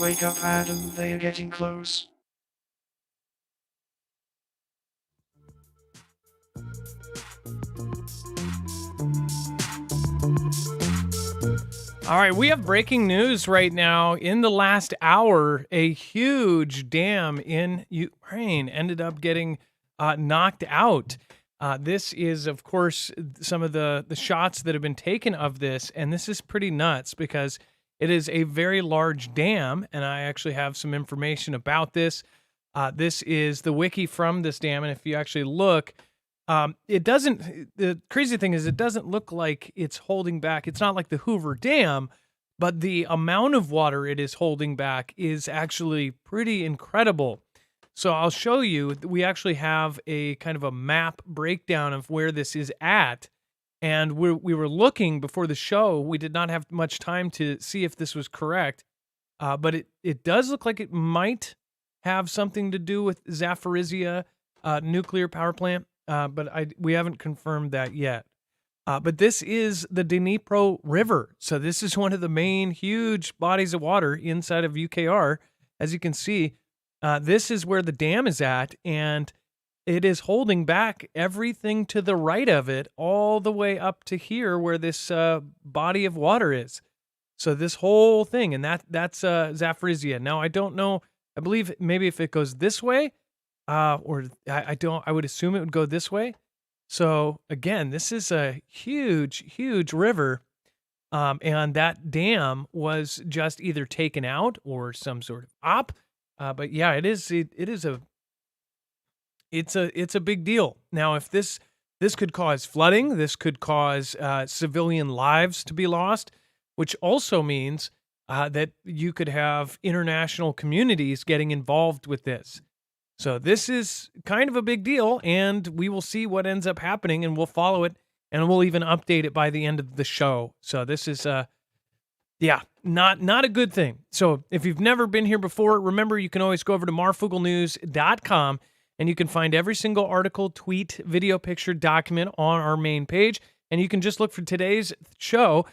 Wake up, Adam, they are getting close. All right, we have breaking news right now. In the last hour, a huge dam in Ukraine ended up getting knocked out. This is, of course, some of the shots that have been taken of this, and this is pretty nuts because it is a very large dam, and I actually have some information about this. This is the wiki from this dam, and if you actually look, it doesn't. The crazy thing is, it doesn't look like it's holding back. It's not like the Hoover Dam, but the amount of water it is holding back is actually pretty incredible. So I'll show you. We actually have a kind of a map breakdown of where this is at, and we were looking before the show. We did not have much time to see if this was correct, but it does look like it might have something to do with Zaporizhia nuclear power plant. But we haven't confirmed that yet. But this is the Dnipro River. So this is one of the main huge bodies of water inside of UKR. As you can see, this is where the dam is at, and it is holding back everything to the right of it all the way up to here where this body of water is. So this whole thing, and that's Zaporizhia. Now, I don't know. I believe maybe if it goes this way, or I don't, I would assume it would go this way. So again, this is a huge, huge river. And that dam was just either taken out or some sort of op. But yeah, it's a big deal. Now, if this could cause flooding, this could cause civilian lives to be lost, which also means that you could have international communities getting involved with this. So this is kind of a big deal, and we will see what ends up happening, and we'll follow it, and we'll even update it by the end of the show. So this is, not a good thing. So if you've never been here before, remember you can always go over to marfooglenews.com, and you can find every single article, tweet, video, picture, document on our main page, and you can just look for today's show,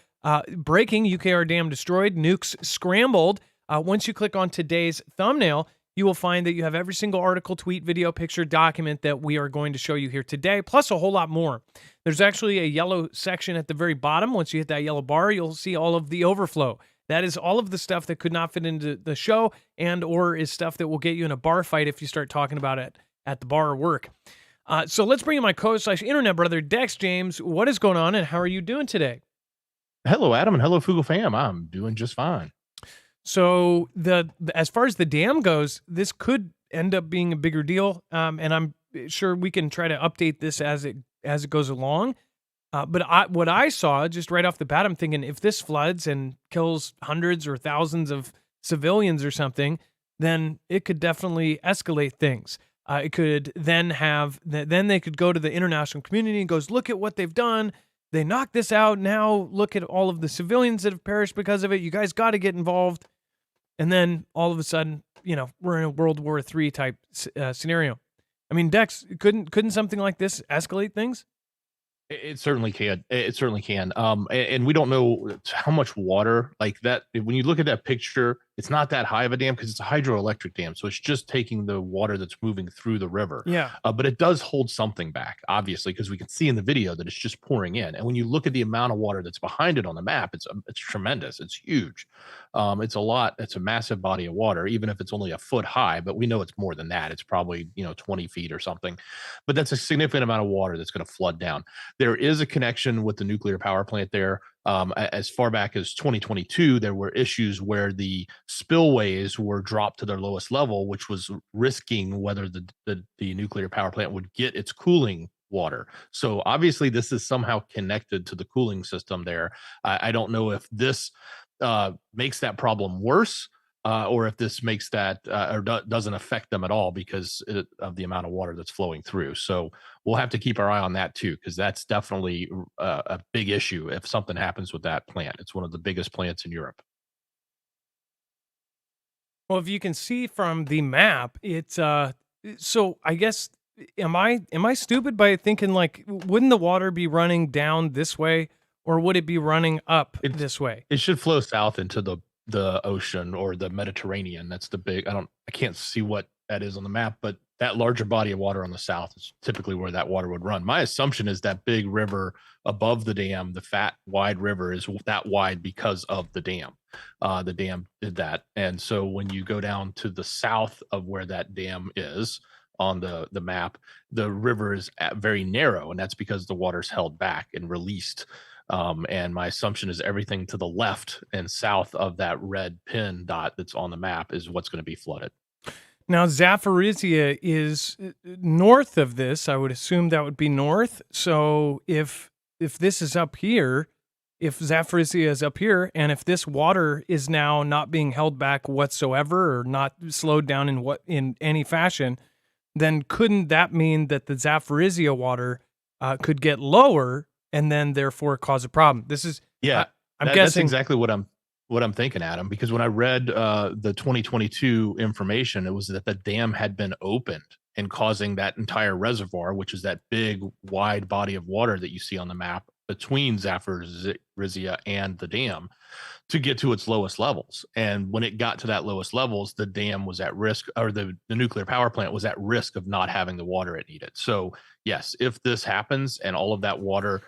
breaking UKR dam destroyed, nukes scrambled. Once you click on today's thumbnail, you will find that you have every single article, tweet, video, picture, document that we are going to show you here today, plus a whole lot more. There's actually a yellow section at the very bottom. Once you hit that yellow bar, you'll see all of the overflow. That is all of the stuff that could not fit into the show and or is stuff that will get you in a bar fight if you start talking about it at the bar or work. So let's bring in my co-host/internet brother, Dex James. What is going on and how are you doing today? Hello, Adam, and hello, Foogle fam. I'm doing just fine. So as far as the dam goes, this could end up being a bigger deal, and I'm sure we can try to update this as it goes along. But what I saw just right off the bat, I'm thinking if this floods and kills hundreds or thousands of civilians or something, then it could definitely escalate things. It could then then they could go to the international community and goes, look at what they've done. They knocked this out. Now look at all of the civilians that have perished because of it. You guys got to get involved. And then all of a sudden, we're in a World War III type scenario. I mean, Dex, couldn't something like this escalate things? It certainly can. It certainly can. And we don't know how much water like that. When you look at that picture, it's not that high of a dam because it's a hydroelectric dam. So it's just taking the water that's moving through the river. Yeah. But it does hold something back, obviously, because we can see in the video that it's just pouring in. And when you look at the amount of water that's behind it on the map, it's tremendous. It's huge. It's a lot. It's a massive body of water, even if it's only a foot high. But we know it's more than that. It's probably 20 feet or something. But that's a significant amount of water that's going to flood down. There is a connection with the nuclear power plant there. As far back as 2022, there were issues where the spillways were dropped to their lowest level, which was risking whether the nuclear power plant would get its cooling water. So obviously this is somehow connected to the cooling system there. I don't know if this makes that problem worse, or if this makes that doesn't affect them at all because of the amount of water that's flowing through. So we'll have to keep our eye on that too, because that's definitely a big issue if something happens with that plant. It's one of the biggest plants in Europe. Well, if you can see from the map, it's so I guess am I stupid by thinking like wouldn't the water be running down this way or would it be running up this way? It should flow south into the the ocean or the Mediterranean. That's the big. I can't see what that is on the map, but that larger body of water on the south is typically where that water would run. My assumption is that big river above the dam, the fat wide river, is that wide because of the dam. The dam did that, and so when you go down to the south of where that dam is on the map, the river is very narrow, and that's because the water's held back and released. And my assumption is everything to the left and south of that red pin dot that's on the map is what's going to be flooded. Now, Zaporizhia is north of this. I would assume that would be north. So if this is up here, if Zaporizhia is up here, and if this water is now not being held back whatsoever or not slowed down in any fashion, then couldn't that mean that the Zaporizhia water could get lower and then therefore cause a problem? This is Yeah, I'm that's guessing exactly what I'm thinking, Adam. Because when I read the 2022 information, it was that the dam had been opened and causing that entire reservoir, which is that big wide body of water that you see on the map between Zaporizhia and the dam, to get to its lowest levels. And when it got to that lowest levels, the dam was at risk, or the nuclear power plant was at risk of not having the water it needed. So yes, if this happens and all of that water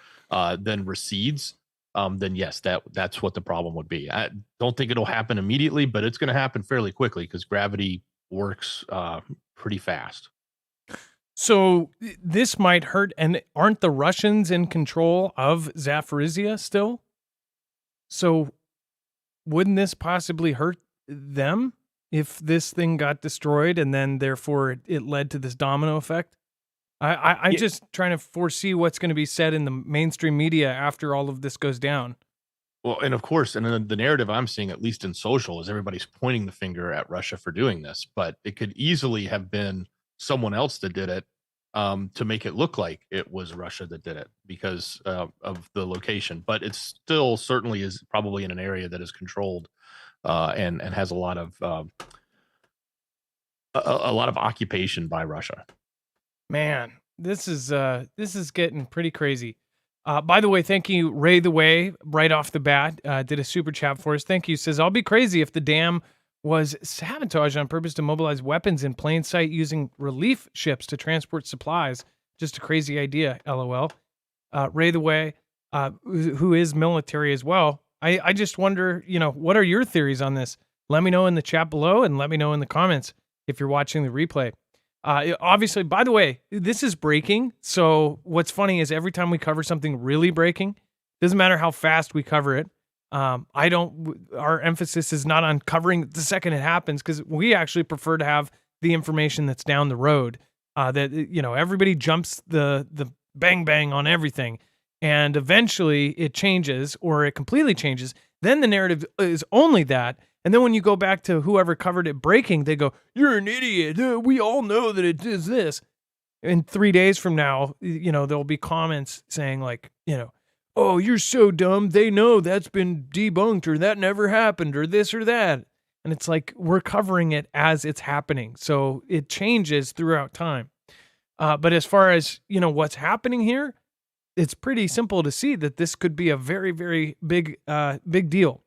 then recedes, then yes, that's what the problem would be. I don't think it'll happen immediately, but it's going to happen fairly quickly because gravity works pretty fast. So this might hurt. And aren't the Russians in control of Zaporizhia still? So wouldn't this possibly hurt them if this thing got destroyed and then therefore it led to this domino effect? I'm Yeah, just trying to foresee what's going to be said in the mainstream media after all of this goes down. well, and of course, and then the narrative I'm seeing, at least in social, is everybody's pointing the finger at Russia for doing this, but it could easily have been someone else that did it, to make it look like it was Russia that did it because of the location. But it still certainly is probably in an area that is controlled and has a lot of occupation by Russia. Man, this is getting pretty crazy. By the way, thank you, Ray the Way, right off the bat, did a super chat for us. Thank you. Says, I'll be crazy if the dam was sabotaged on purpose to mobilize weapons in plain sight using relief ships to transport supplies. Just a crazy idea, LOL. Ray the Way, who is military as well. I just wonder, what are your theories on this? Let me know in the chat below and let me know in the comments if you're watching the replay. Obviously, by the way, this is breaking. So what's funny is every time we cover something really breaking, doesn't matter how fast we cover it. Our emphasis is not on covering the second it happens, because we actually prefer to have the information that's down the road. Everybody jumps the bang bang on everything, and eventually it changes or it completely changes. Then the narrative is only that. And then when you go back to whoever covered it breaking, they go, "You're an idiot. We all know that it is this." And 3 days from now, there'll be comments saying like, "Oh, you're so dumb. They know that's been debunked, or that never happened, or this or that." And it's like, we're covering it as it's happening. So it changes throughout time. But as far as, what's happening here, it's pretty simple to see that this could be a very, very big deal.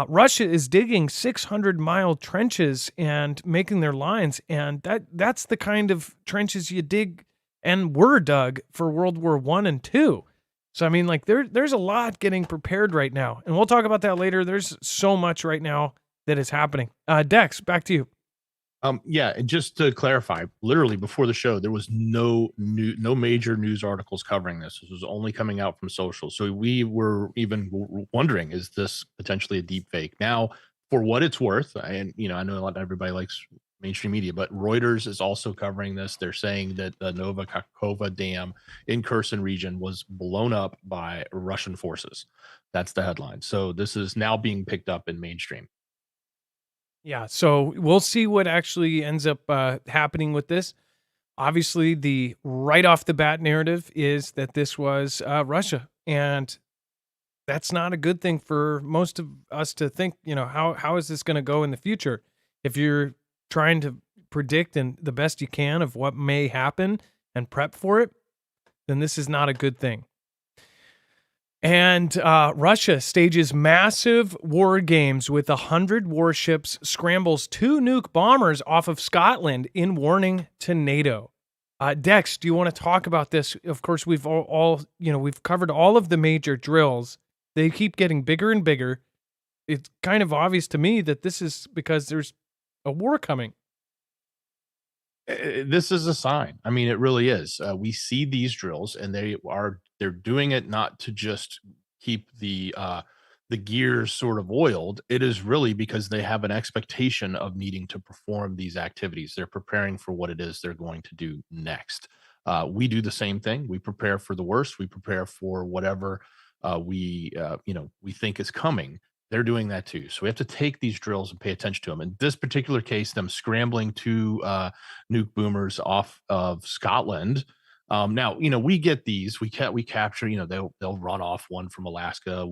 Russia is digging 600-mile trenches and making their lines, and that's the kind of trenches you dig and were dug for World War I and II. So I mean, like there's a lot getting prepared right now, and we'll talk about that later. There's so much right now that is happening. Dex, back to you. Yeah, and just to clarify, literally before the show, there was no major news articles covering this. This was only coming out from social. So we were even wondering, is this potentially a deep fake? Now, for what it's worth, and I know everybody likes mainstream media, but Reuters is also covering this. They're saying that the Nova Kakhovka Dam in Kherson region was blown up by Russian forces. That's the headline. So this is now being picked up in mainstream. Yeah, so we'll see what actually ends up happening with this. Obviously, the right off the bat narrative is that this was Russia, and that's not a good thing for most of us to think. How is this going to go in the future? If you're trying to predict and the best you can of what may happen and prep for it, then this is not a good thing. And Russia stages massive war games with 100 warships, scrambles 2 nuke bombers off of Scotland in warning to NATO. Dex, do you want to talk about this? Of course, we've we've covered all of the major drills. They keep getting bigger and bigger. It's kind of obvious to me that this is because there's a war coming. This is a sign. I mean, it really is. We see these drills, and they're doing it not to just keep the gears sort of oiled. It is really because they have an expectation of needing to perform these activities. They're preparing for what it is they're going to do next. We do the same thing. We prepare for the worst. We prepare for whatever we think is coming. They're doing that too. So we have to take these drills and pay attention to them. In this particular case, them scrambling 2 nuke boomers off of Scotland. Now, we get these. We capture. They'll run off one from Alaska.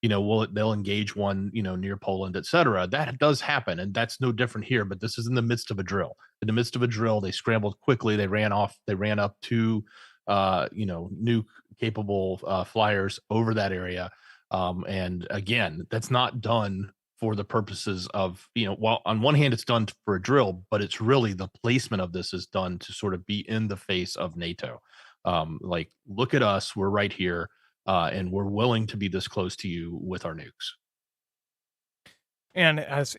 They'll engage one. Near Poland, etc. That does happen, and that's no different here. But this is in the midst of a drill. In the midst of a drill, they scrambled quickly. They ran off. They ran up 2, nuke capable flyers over that area. And again, that's not done for the purposes of, while on one hand it's done for a drill, but it's really the placement of this is done to sort of be in the face of NATO. Like, look at us, we're right here, and we're willing to be this close to you with our nukes. And as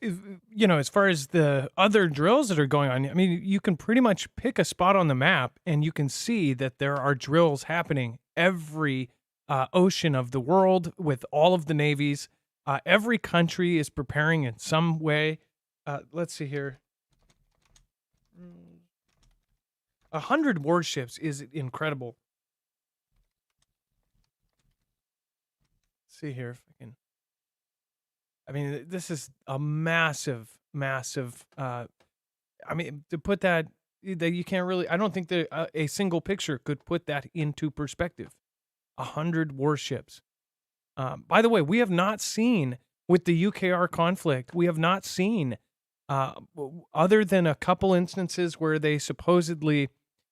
far as the other drills that are going on, I mean, you can pretty much pick a spot on the map and you can see that there are drills happening every ocean of the world with all of the navies. Every country is preparing in some way. Let's see here. 100 warships is incredible. Let's see here if I can. I mean, this is a massive. I mean, to put that you can't really. I don't think that a single picture could put that into perspective. 100 warships. By the way, we have not seen with the UKR conflict, we have not seen, other than a couple instances where they supposedly,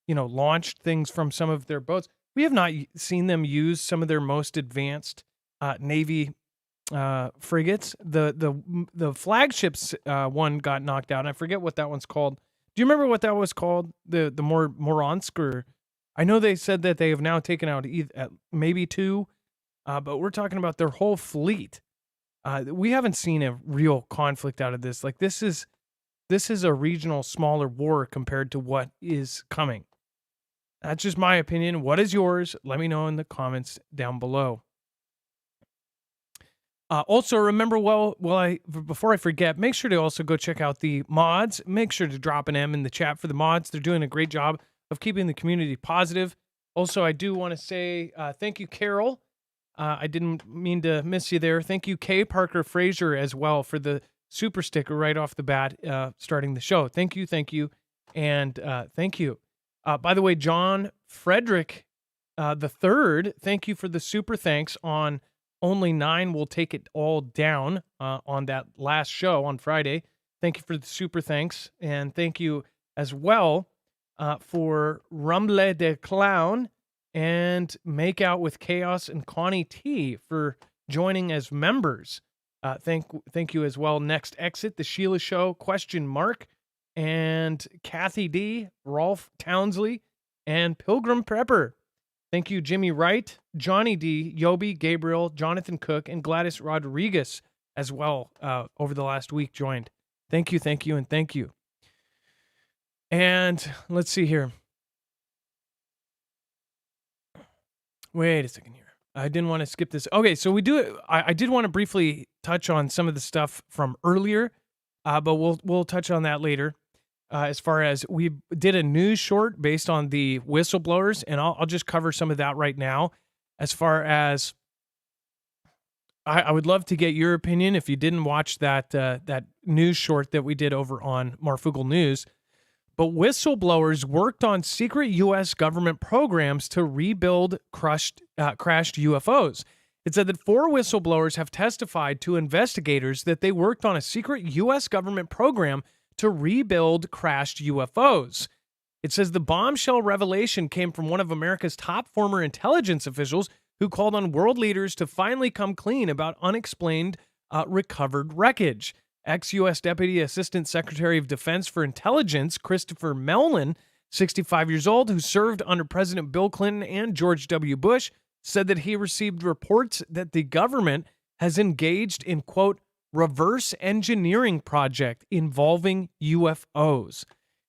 launched things from some of their boats. We have not seen them use some of their most advanced Navy frigates. The flagships one got knocked out. And I forget what that one's called. Do you remember what that was called? The Moronsk, or I know they said that they have now taken out maybe 2, but we're talking about their whole fleet. We haven't seen a real conflict out of this. Like, this is a regional, smaller war compared to what is coming. That's just my opinion. What is yours? Let me know in the comments down below. Also, remember, before I forget, make sure to also go check out the mods. Make sure to drop an M in the chat for the mods. They're doing a great job of keeping the community positive. Also, I do want to say thank you, Carol. I didn't mean to miss you there. Thank you, K. Parker Fraser, as well, for the super sticker right off the bat, starting the show. Thank you, and thank you. By the way, John Frederick the third, thank you for the super thanks on Only 9 Will Take It All Down on that last show on Friday. Thank you for the super thanks, and thank you as well for Rumble de Clown and Make Out with Chaos and Connie T for joining as members. Thank you as well. Next Exit, The Sheila Show, Question Mark, and Kathy D, Rolf Townsley, and Pilgrim Prepper. Thank you, Jimmy Wright, Johnny D, Yobi, Gabriel, Jonathan Cook, and Gladys Rodriguez as well over the last week joined. Thank you, and thank you. And let's see here. Wait a second here. I didn't want to skip this. Okay, so I did want to briefly touch on some of the stuff from earlier, but we'll touch on that later. As far as we did a news short based on the whistleblowers, and I'll just cover some of that right now. As far as I would love to get your opinion if you didn't watch that news short that we did over on Marfoogle News. But whistleblowers worked on secret U.S. government programs to rebuild crashed UFOs. It said that 4 whistleblowers have testified to investigators that they worked on a secret U.S. government program to rebuild crashed UFOs. It says the bombshell revelation came from one of America's top former intelligence officials who called on world leaders to finally come clean about unexplained recovered wreckage. Ex-U.S. Deputy Assistant Secretary of Defense for Intelligence Christopher Mellon, 65 years old, who served under President Bill Clinton and George W. Bush, said that he received reports that the government has engaged in, quote, reverse engineering project involving UFOs.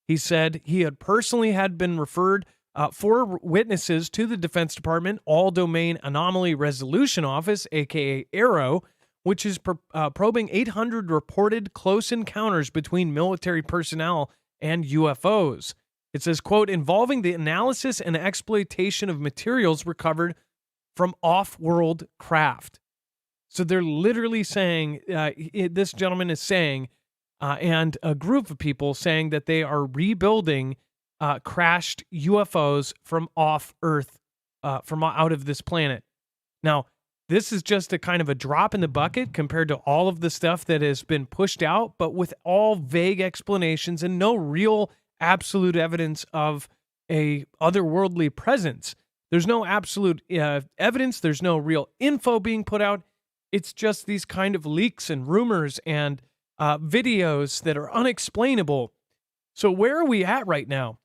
He said he had personally been referred 4 witnesses to the Defense Department All Domain Anomaly Resolution Office, aka ARROW, which is probing 800 reported close encounters between military personnel and UFOs. It says, quote, involving the analysis and exploitation of materials recovered from off-world craft. So they're literally saying, this gentleman is saying, and a group of people saying that they are rebuilding crashed UFOs from off-Earth, from out of this planet. Now, this is just a kind of a drop in the bucket compared to all of the stuff that has been pushed out, but with all vague explanations and no real absolute evidence of a otherworldly presence. There's no absolute evidence. There's no real info being put out. It's just these kind of leaks and rumors and videos that are unexplainable. So where are we at right now?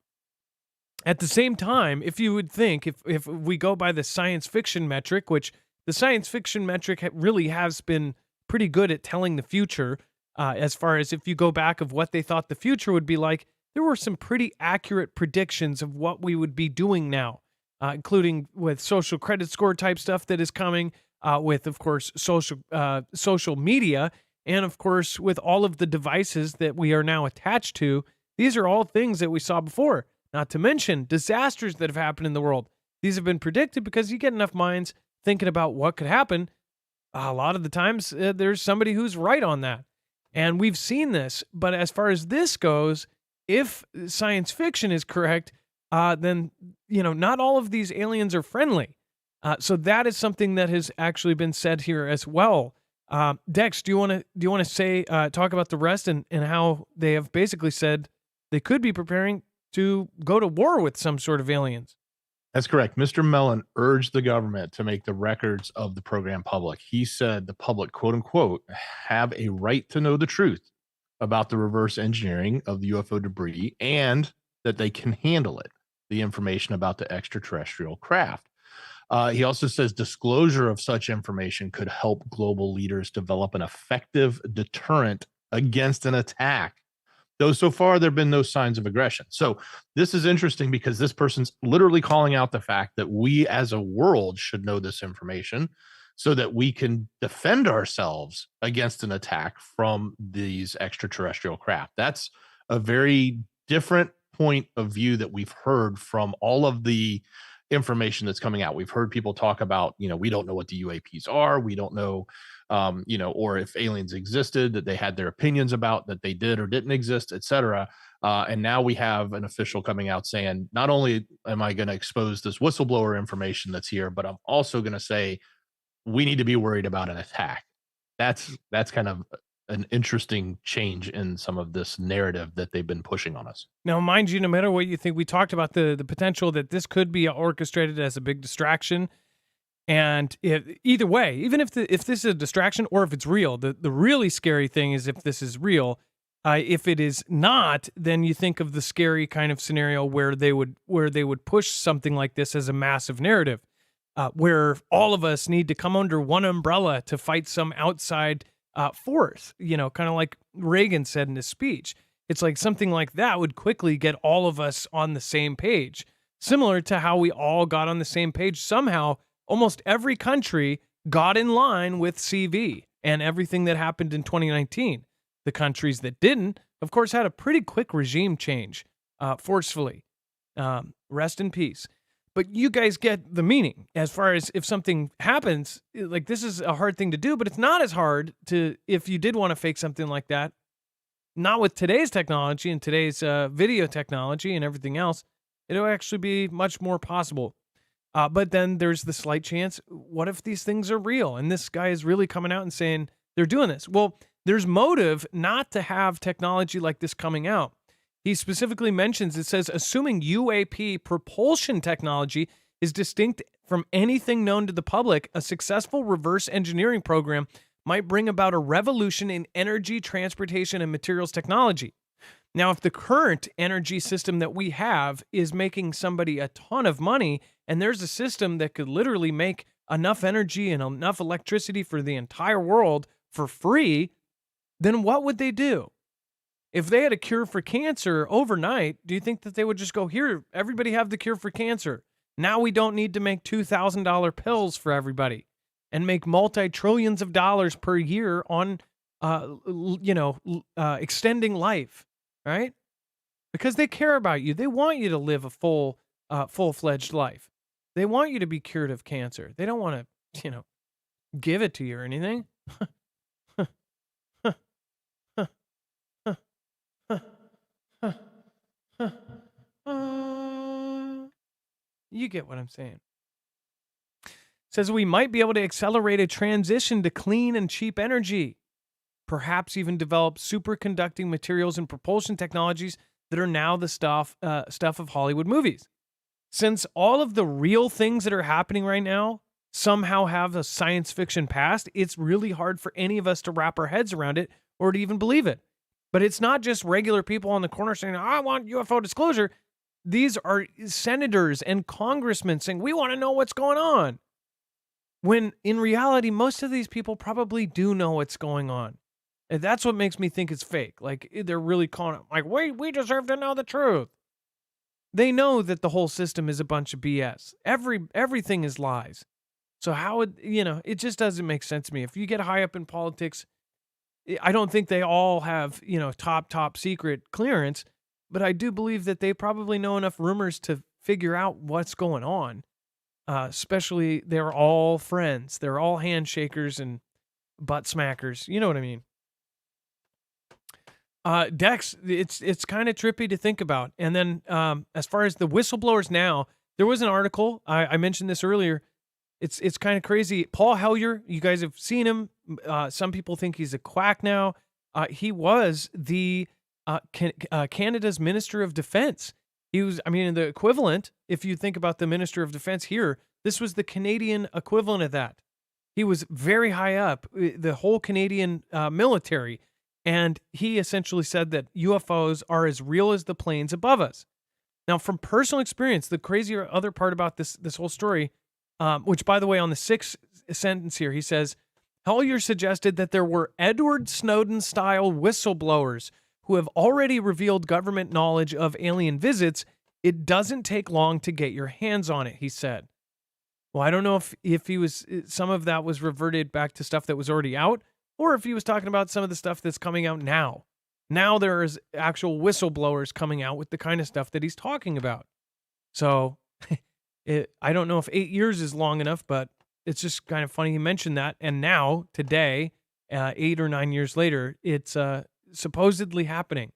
At the same time, if you would think, if we go by the science fiction metric, which the science fiction metric really has been pretty good at telling the future, as far as if you go back of what they thought the future would be like, there were some pretty accurate predictions of what we would be doing now, including with social credit score type stuff that is coming, with, of course, social media, and, of course, with all of the devices that we are now attached to. These are all things that we saw before, not to mention disasters that have happened in the world. These have been predicted because you get enough minds thinking about what could happen. A lot of the times, there's somebody who's right on that. And we've seen this. But as far as this goes, if science fiction is correct, then, not all of these aliens are friendly. So that is something that has actually been said here as well. Dex, do you want to say, talk about the rest and how they have basically said they could be preparing to go to war with some sort of aliens? That's correct. Mr. Mellon urged the government to make the records of the program public. He said the public, quote unquote, have a right to know the truth about the reverse engineering of the UFO debris and that they can handle it, the information about the extraterrestrial craft. He also says disclosure of such information could help global leaders develop an effective deterrent against an attack. Though so far there have been no signs of aggression. So this is interesting because this person's literally calling out the fact that we as a world should know this information so that we can defend ourselves against an attack from these extraterrestrial craft. That's a very different point of view that we've heard from all of the information that's coming out. We've heard people talk about, we don't know what the UAPs are. We don't know, or if aliens existed, that they had their opinions about, that they did or didn't exist, etc. And now we have an official coming out saying, not only am I going to expose this whistleblower information that's here, but I'm also going to say we need to be worried about an attack. That's kind of an interesting change in some of this narrative that they've been pushing on us. Now, mind you, no matter what you think, we talked about the potential that this could be orchestrated as a big distraction. And either way, even if this is a distraction or if it's real, the really scary thing is if this is real. If it is not, then you think of the scary kind of scenario where they would push something like this as a massive narrative, where all of us need to come under one umbrella to fight some outside force, kind of like Reagan said in his speech. It's like something like that would quickly get all of us on the same page, similar to how we all got on the same page. Somehow, almost every country got in line with CV and everything that happened in 2019. The countries that didn't, of course, had a pretty quick regime change, forcefully. Rest in peace. But you guys get the meaning as far as if something happens, like this is a hard thing to do, but it's not as hard to, if you did want to fake something like that, not with today's technology and today's video technology and everything else, it'll actually be much more possible. But then there's the slight chance, what if these things are real? And this guy is really coming out and saying they're doing this. Well, there's motive not to have technology like this coming out. He specifically mentions, it says, assuming UAP propulsion technology is distinct from anything known to the public, a successful reverse engineering program might bring about a revolution in energy, transportation, and materials technology. Now, if the current energy system that we have is making somebody a ton of money, and there's a system that could literally make enough energy and enough electricity for the entire world for free, then what would they do? If they had a cure for cancer overnight, do you think that they would just go, here, everybody have the cure for cancer? Now we don't need to make $2,000 pills for everybody and make multi-trillions of dollars per year on, extending life, right? Because they care about you. They want you to live a full-fledged life. They want you to be cured of cancer. They don't want to, give it to you or anything. You get what I'm saying. Says we might be able to accelerate a transition to clean and cheap energy, perhaps even develop superconducting materials and propulsion technologies that are now the stuff of Hollywood movies. Since all of the real things that are happening right now somehow have a science fiction past, it's really hard for any of us to wrap our heads around it or to even believe it. But it's not just regular people on the corner saying, I want UFO disclosure. These are senators and congressmen saying, we want to know what's going on. When in reality, most of these people probably do know what's going on. And that's what makes me think it's fake. Like, they're really calling it, like, we deserve to know the truth. They know that the whole system is a bunch of BS. Everything is lies. So how would, it just doesn't make sense to me. If you get high up in politics, I don't think they all have, top secret clearance, but I do believe that they probably know enough rumors to figure out what's going on. Especially, they're all friends. They're all handshakers and butt smackers. You know what I mean? Dex, it's kind of trippy to think about. And then as far as the whistleblowers now, there was an article, I mentioned this earlier. It's kind of crazy. Paul Hellyer, you guys have seen him. Some people think he's a quack now. He was the Canada's Minister of Defense. He was, the equivalent, if you think about the Minister of Defense here, this was the Canadian equivalent of that. He was very high up, the whole Canadian military. And he essentially said that UFOs are as real as the planes above us. Now, from personal experience, the crazier other part about this whole story, which, by the way, on the sixth sentence here, he says, Hellyer suggested that there were Edward Snowden-style whistleblowers who have already revealed government knowledge of alien visits. It doesn't take long to get your hands on it, he said. Well, I don't know if he was, some of that was reverted back to stuff that was already out, or if he was talking about some of the stuff that's coming out now. Now there is actual whistleblowers coming out with the kind of stuff that he's talking about. So I don't know if 8 years is long enough, but it's just kind of funny he mentioned that. And now, today, 8 or 9 years later, it's supposedly happening.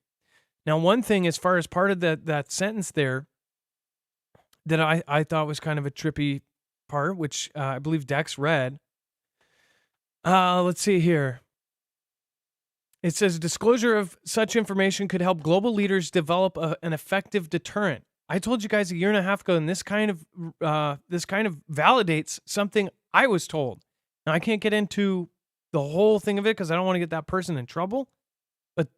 Now, one thing as far as part of that sentence there that I thought was kind of a trippy part, which I believe Dex read. Let's see here. It says disclosure of such information could help global leaders develop an effective deterrent. I told you guys a year and a half ago, and this kind of validates something I was told. Now, I can't get into the whole thing of it because I don't want to get that person in trouble. But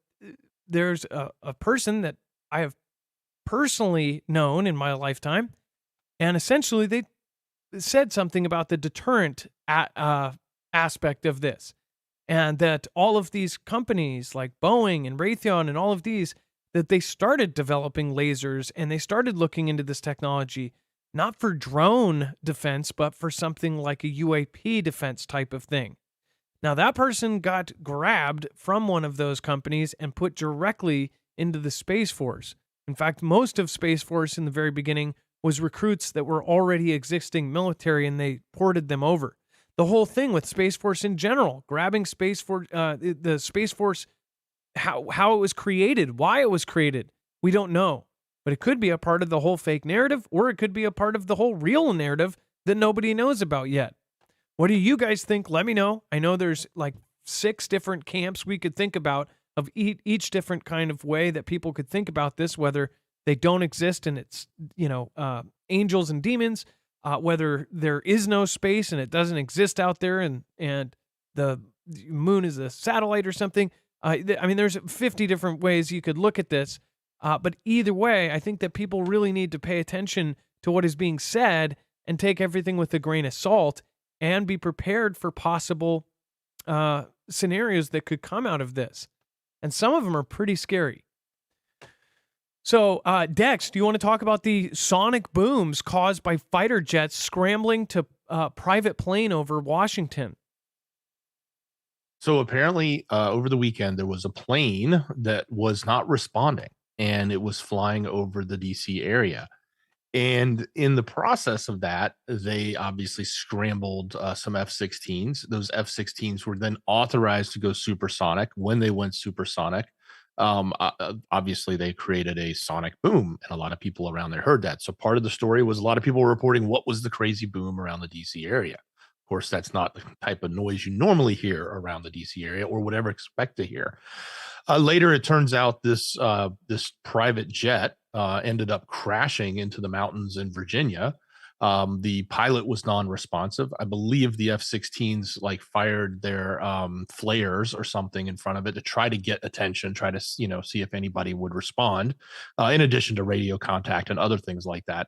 there's a person that I have personally known in my lifetime, and essentially they said something about the deterrent aspect of this, and that all of these companies like Boeing and Raytheon and all of these, that they started developing lasers and they started looking into this technology, not for drone defense, but for something like a UAP defense type of thing. Now, that person got grabbed from one of those companies and put directly into the Space Force. In fact, most of Space Force in the very beginning was recruits that were already existing military, and they ported them over. The whole thing with Space Force in general, grabbing Space Force, the Space Force, how it was created, why it was created, we don't know. But it could be a part of the whole fake narrative, or it could be a part of the whole real narrative that nobody knows about yet. What do you guys think? Let me know. I know there's like 6 different camps we could think about of each different kind of way that people could think about this, whether they don't exist and it's, angels and demons, whether there is no space and it doesn't exist out there, and the moon is a satellite or something. I mean, there's 50 different ways you could look at this. But either way, I think that people really need to pay attention to what is being said and take everything with a grain of salt and be prepared for possible scenarios that could come out of this. And some of them are pretty scary. So, Dex, do you want to talk about the sonic booms caused by fighter jets scrambling to private plane over Washington? So apparently, over the weekend, there was a plane that was not responding, and it was flying over the DC area. And in the process of that, they obviously scrambled some F-16s. Those F-16s were then authorized to go supersonic. When they went supersonic, obviously they created a sonic boom, and a lot of people around there heard that. So part of the story was a lot of people were reporting what was the crazy boom around the DC area. Of course, that's not the type of noise you normally hear around the DC area or would ever expect to hear. Later, it turns out this private jet ended up crashing into the mountains in Virginia. The pilot was non-responsive. I believe the F-16s like fired their flares or something in front of it to try to get attention, try to see if anybody would respond, in addition to radio contact and other things like that.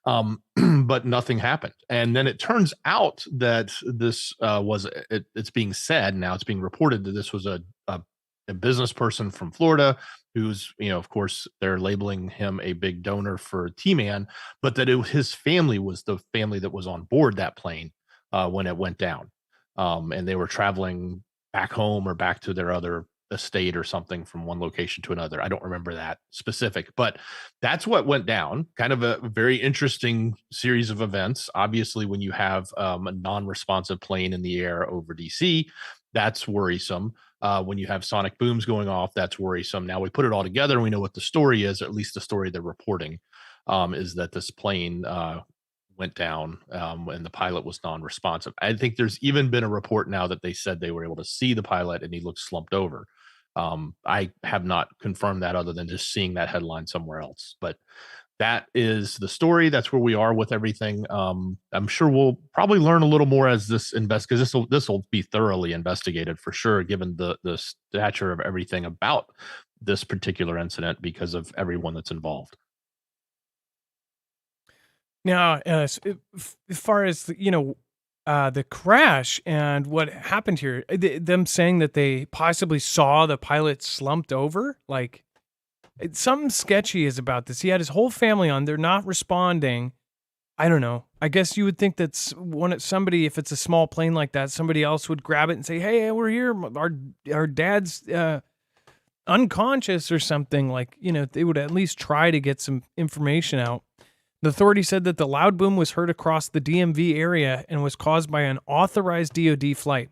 But nothing happened. And then it turns out that this it's being said now, it's being reported that this was a business person from Florida who's, of course, they're labeling him a big donor for T-Man, but that his family was the family that was on board that plane when it went down. And they were traveling back home or back to their other estate or something from one location to another. I don't remember that specific, but that's what went down. Kind of a very interesting series of events. Obviously, when you have a non-responsive plane in the air over DC, that's worrisome. When you have sonic booms going off, that's worrisome. Now we put it all together and we know what the story is, or at least the story they're reporting, is that this plane went down and the pilot was non-responsive. I think there's even been a report now that they said they were able to see the pilot and he looked slumped over. I have not confirmed that other than just seeing that headline somewhere else. But that is the story. That's where we are with everything. I'm sure we'll probably learn a little more as this because this will be thoroughly investigated for sure, given the stature of everything about this particular incident because of everyone that's involved. Now, as far as the crash and what happened here, them saying that they possibly saw the pilot slumped over, like something sketchy is about this. He had his whole family on; they're not responding. I don't know. I guess you would think that somebody, if it's a small plane like that, somebody else would grab it and say, "Hey, we're here. Our dad's unconscious or something." Like, they would at least try to get some information out. The authority said that the loud boom was heard across the DMV area and was caused by an authorized DoD flight.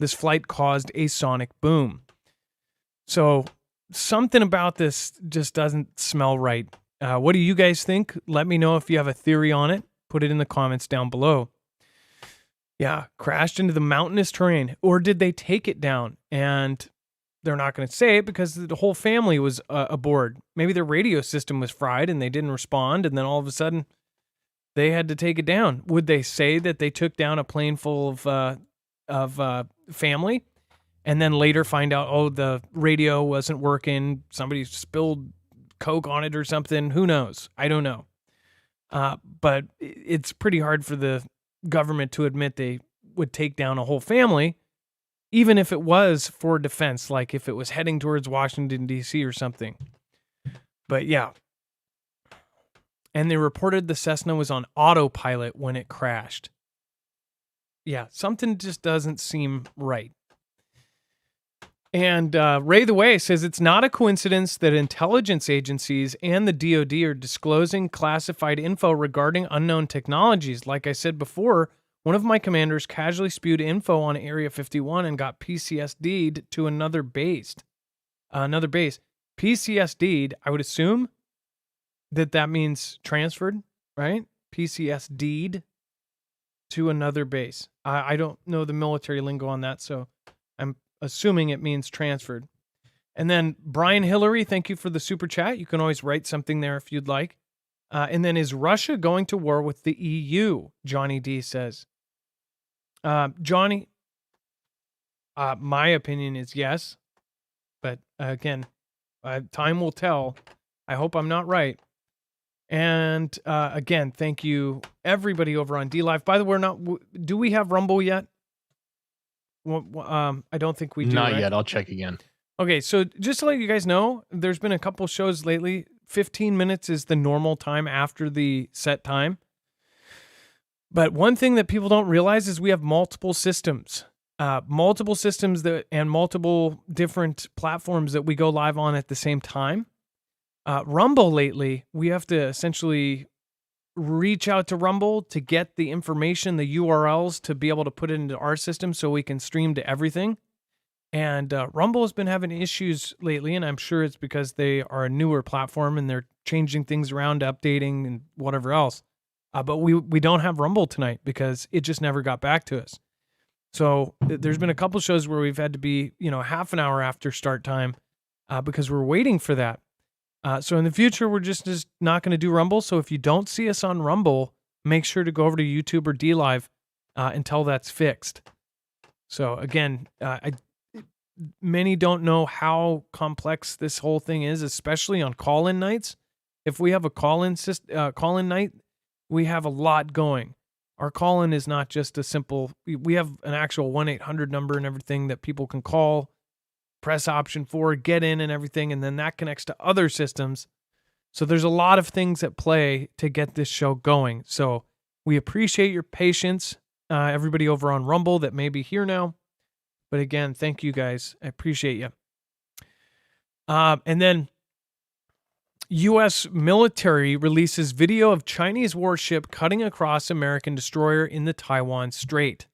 This flight caused a sonic boom. So something about this just doesn't smell right. What do you guys think? Let me know if you have a theory on it. Put it in the comments down below. Yeah, crashed into the mountainous terrain. Or did they take it down and they're not going to say it because the whole family was aboard? Maybe their radio system was fried and they didn't respond, and then all of a sudden they had to take it down. Would they say that they took down a plane full of family and then later find out, oh, the radio wasn't working, somebody spilled Coke on it or something? Who knows? I don't know. But it's pretty hard for the government to admit they would take down a whole family, even if it was for defense, like if it was heading towards Washington, D.C. or something. But yeah. And they reported the Cessna was on autopilot when it crashed. Yeah, something just doesn't seem right. And Ray the Way says it's not a coincidence that intelligence agencies and the DoD are disclosing classified info regarding unknown technologies. Like I said before, one of my commanders casually spewed info on Area 51 and got PCSD'd to another base. PCSD'd, I would assume that means transferred, right? PCSD'd to another base. I don't know the military lingo on that, so I'm assuming it means transferred. And then Brian Hillary, thank you for the super chat. You can always write something there if you'd like. And then, is Russia going to war with the EU? Johnny D says. Johnny, my opinion is yes. But again, time will tell. I hope I'm not right. And again, thank you everybody over on D Live. By the way, do we have Rumble yet? I don't think we do. Not right? yet. I'll check again. Okay, so just to let you guys know, there's been a couple shows lately. 15 minutes is the normal time after the set time. But one thing that people don't realize is we have multiple systems. And multiple different platforms that we go live on at the same time. Rumble lately, we have to essentially reach out to Rumble to get the information, the URLs, to be able to put it into our system so we can stream to everything. And Rumble has been having issues lately, and I'm sure it's because they are a newer platform and they're changing things around, updating, and whatever else. But we don't have Rumble tonight because it just never got back to us. So there's been a couple shows where we've had to be, half an hour after start time because we're waiting for that. So in the future, we're just not going to do Rumble. So if you don't see us on Rumble, make sure to go over to YouTube or D Live until that's fixed. So again, many don't know how complex this whole thing is, especially on call-in nights. If we have a call-in night, we have a lot going. Our call-in is not just a simple, we have an actual 1-800 number and everything that people can call, press option 4, get in and everything, and then that connects to other systems. So there's a lot of things at play to get this show going. So we appreciate your patience, everybody over on Rumble that may be here now. But again, thank you guys. I appreciate you. And then U.S. military releases video of Chinese warship cutting across American destroyer in the Taiwan Strait.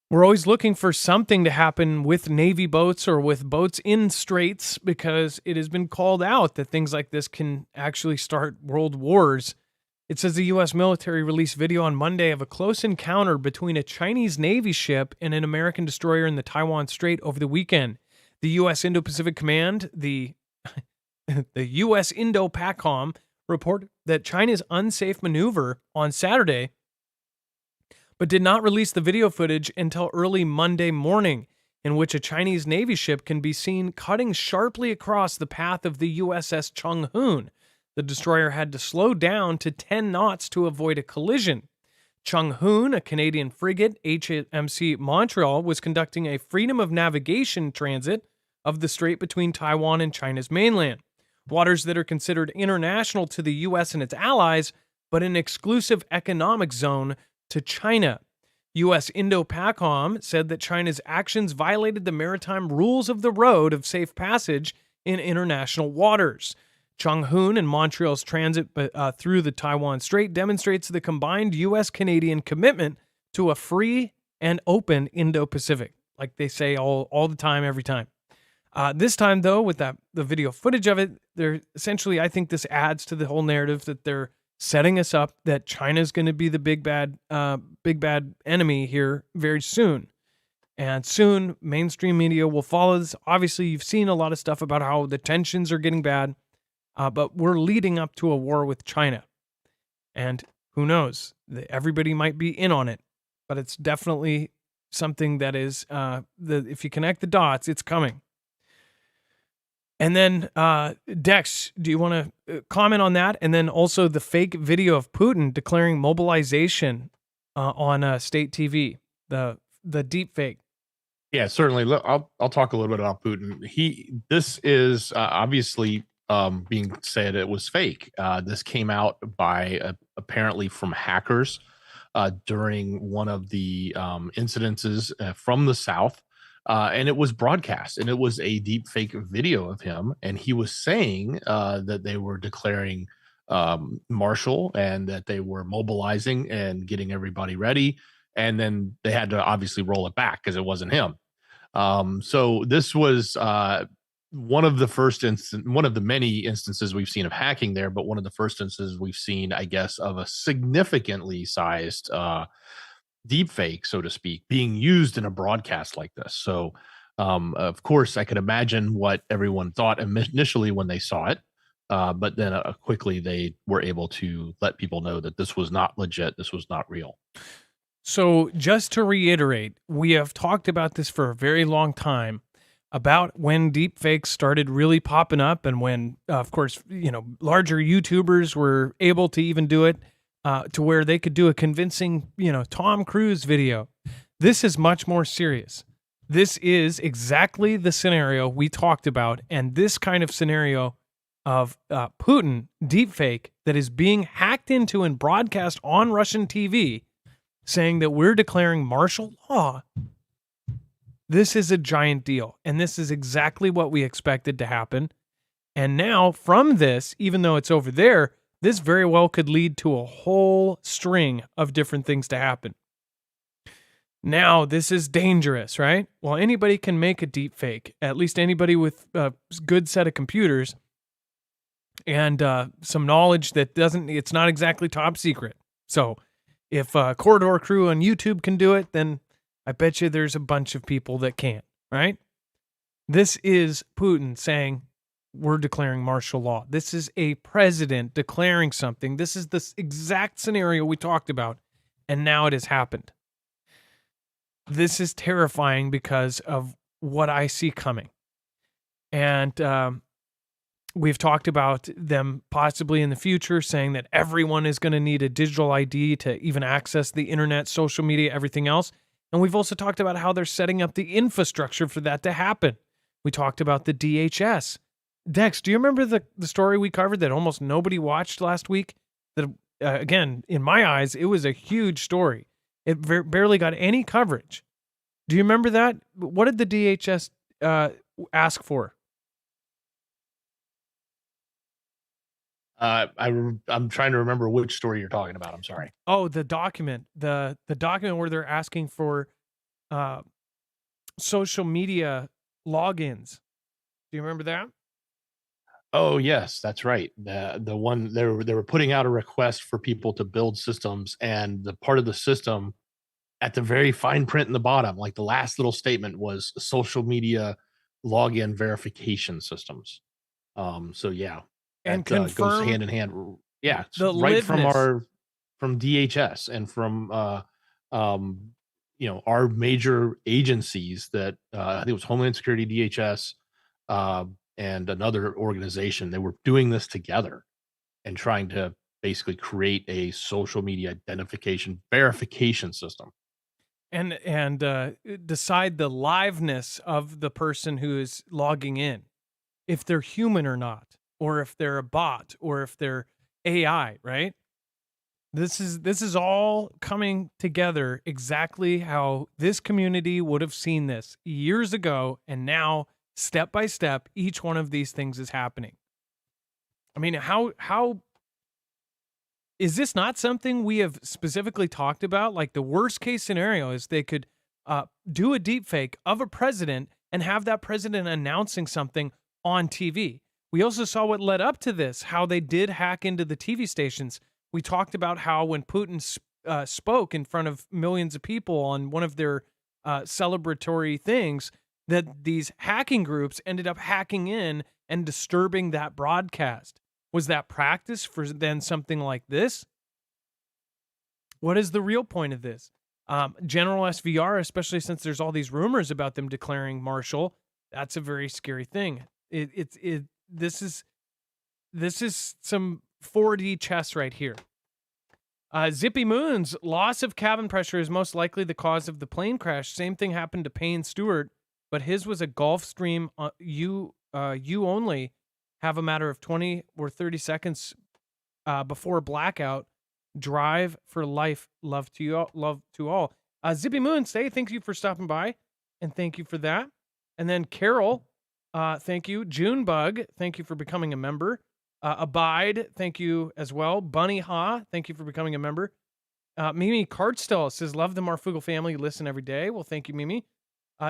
We're always looking for something to happen with Navy boats or with boats in straits because it has been called out that things like this can actually start world wars. It says the U.S. military released video on Monday of a close encounter between a Chinese Navy ship and an American destroyer in the Taiwan Strait over the weekend. The U.S. Indo-Pacific Command, the U.S. Indo-PACOM, reported that China's unsafe maneuver on Saturday, but did not release the video footage until early Monday morning, in which a Chinese Navy ship can be seen cutting sharply across the path of the USS Chung-Hoon. The destroyer had to slow down to 10 knots to avoid a collision. Chung-Hoon, a Canadian frigate, HMC Montreal, was conducting a freedom of navigation transit of the strait between Taiwan and China's mainland, waters that are considered international to the U.S. and its allies, but an exclusive economic zone to China. U.S. Indo-PACOM said that China's actions violated the maritime rules of the road of safe passage in international waters. Chung-Hoon and Montreal's transit through the Taiwan Strait demonstrates the combined U.S.-Canadian commitment to a free and open Indo-Pacific, like they say all the time, every time. This time, though, with the video footage of it, they're essentially, I think this adds to the whole narrative that they're setting us up that China's going to be the big bad enemy here very soon. And soon, mainstream media will follow this. Obviously, you've seen a lot of stuff about how the tensions are getting bad, but we're leading up to a war with China. And who knows? Everybody might be in on it, but it's definitely something that is, if you connect the dots, it's coming. And then, Dex, do you want to comment on that? And then also the fake video of Putin declaring mobilization on state TV, the deep fake. Yeah, certainly. Look, I'll talk a little bit about Putin. This is obviously being said it was fake. This came out by apparently from hackers during one of the incidences from the South. And it was broadcast, and it was a deep fake video of him. And he was saying that they were declaring martial and that they were mobilizing and getting everybody ready. And then they had to obviously roll it back because it wasn't him. So this was one of the many instances we've seen of hacking there, but one of the first instances we've seen, I guess, of a significantly sized deep fake, so to speak, being used in a broadcast like this. So, of course, I could imagine what everyone thought initially when they saw it. But then quickly they were able to let people know that this was not legit. This was not real. So just to reiterate, we have talked about this for a very long time about when deepfakes started really popping up and when, of course, larger YouTubers were able to even do it to where they could do a convincing, Tom Cruise video. This is much more serious. This is exactly the scenario we talked about, and this kind of scenario of Putin deepfake that is being hacked into and broadcast on Russian TV saying that we're declaring martial law. This is a giant deal, and this is exactly what we expected to happen. And now from this, even though it's over there, this very well could lead to a whole string of different things to happen. Now, this is dangerous, right? Well, anybody can make a deep fake, at least anybody with a good set of computers and some knowledge that it's not exactly top secret. So if Corridor Crew on YouTube can do it, then I bet you there's a bunch of people that can't, right? This is Putin saying we're declaring martial law. This is a president declaring something. This is the exact scenario we talked about, and now it has happened. This is terrifying because of what I see coming. And we've talked about them possibly in the future saying that everyone is going to need a digital ID to even access the internet, social media, everything else. And we've also talked about how they're setting up the infrastructure for that to happen. We talked about the DHS. Dex, do you remember the story we covered that almost nobody watched last week? That again, in my eyes, it was a huge story. It barely got any coverage. Do you remember that? What did the DHS ask for? I'm trying to remember which story you're talking about. I'm sorry. Oh, the document. The document where they're asking for social media logins. Do you remember that? Oh yes, that's right. The one they were putting out a request for people to build systems, and the part of the system at the very fine print in the bottom, like the last little statement, was social media login verification systems. So yeah, And that goes confirm hand in hand. Yeah, it's the right from liveness. from DHS and from our major agencies that I think it was Homeland Security, DHS, and another organization. They were doing this together and trying to basically create a social media identification verification system. And decide the liveness of the person who is logging in, if they're human or not, or if they're a bot, or if they're AI, right? This is all coming together exactly how this community would have seen this years ago, and now step by step, each one of these things is happening. I mean, how is this not something we have specifically talked about? Like the worst case scenario is they could do a deep fake of a president and have that president announcing something on TV. We also saw what led up to this, how they did hack into the TV stations. We talked about how when Putin spoke in front of millions of people on one of their celebratory things, that these hacking groups ended up hacking in and disturbing that broadcast. Was that practice for then something like this? What is the real point of this? General SVR, especially since there's all these rumors about them declaring martial, that's a very scary thing. This is some 4D chess right here. Zippy Moon's loss of cabin pressure is most likely the cause of the plane crash. Same thing happened to Payne Stewart, but his was a Gulfstream. You only have a matter of 20 or 30 seconds before blackout. Drive for life. Love to you all. Love to all. Zippy Moon, thank you for stopping by, and thank you for that. And then Carol, thank you. Junebug, thank you for becoming a member. Abide, thank you as well. Bunny Ha, thank you for becoming a member. Mimi Cartstall says, love the Marfoogle family. Listen every day. Well, thank you, Mimi.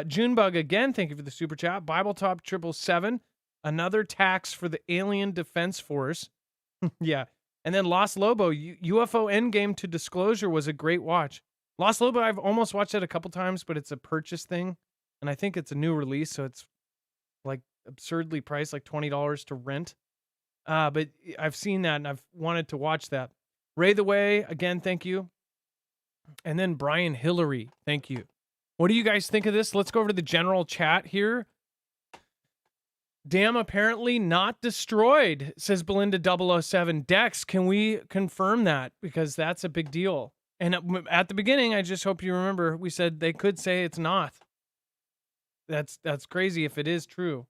Junebug, again, thank you for the super chat. Bibletop 777, another tax for the Alien Defense Force. Yeah. And then Lost Lobo, UFO Endgame to Disclosure was a great watch. Lost Lobo, I've almost watched it a couple times, but it's a purchase thing. And I think it's a new release, so it's like absurdly priced, like $20 to rent. But I've seen that and I've wanted to watch that. Ray the Way, again, thank you. And then Brian Hillary, thank you. What do you guys think of this? Let's go over to the general chat here. Dam apparently not destroyed, says Belinda 007. Dex, can we confirm that? Because that's a big deal. And at the beginning, I just hope you remember, we said they could say it's not. That's crazy if it is true.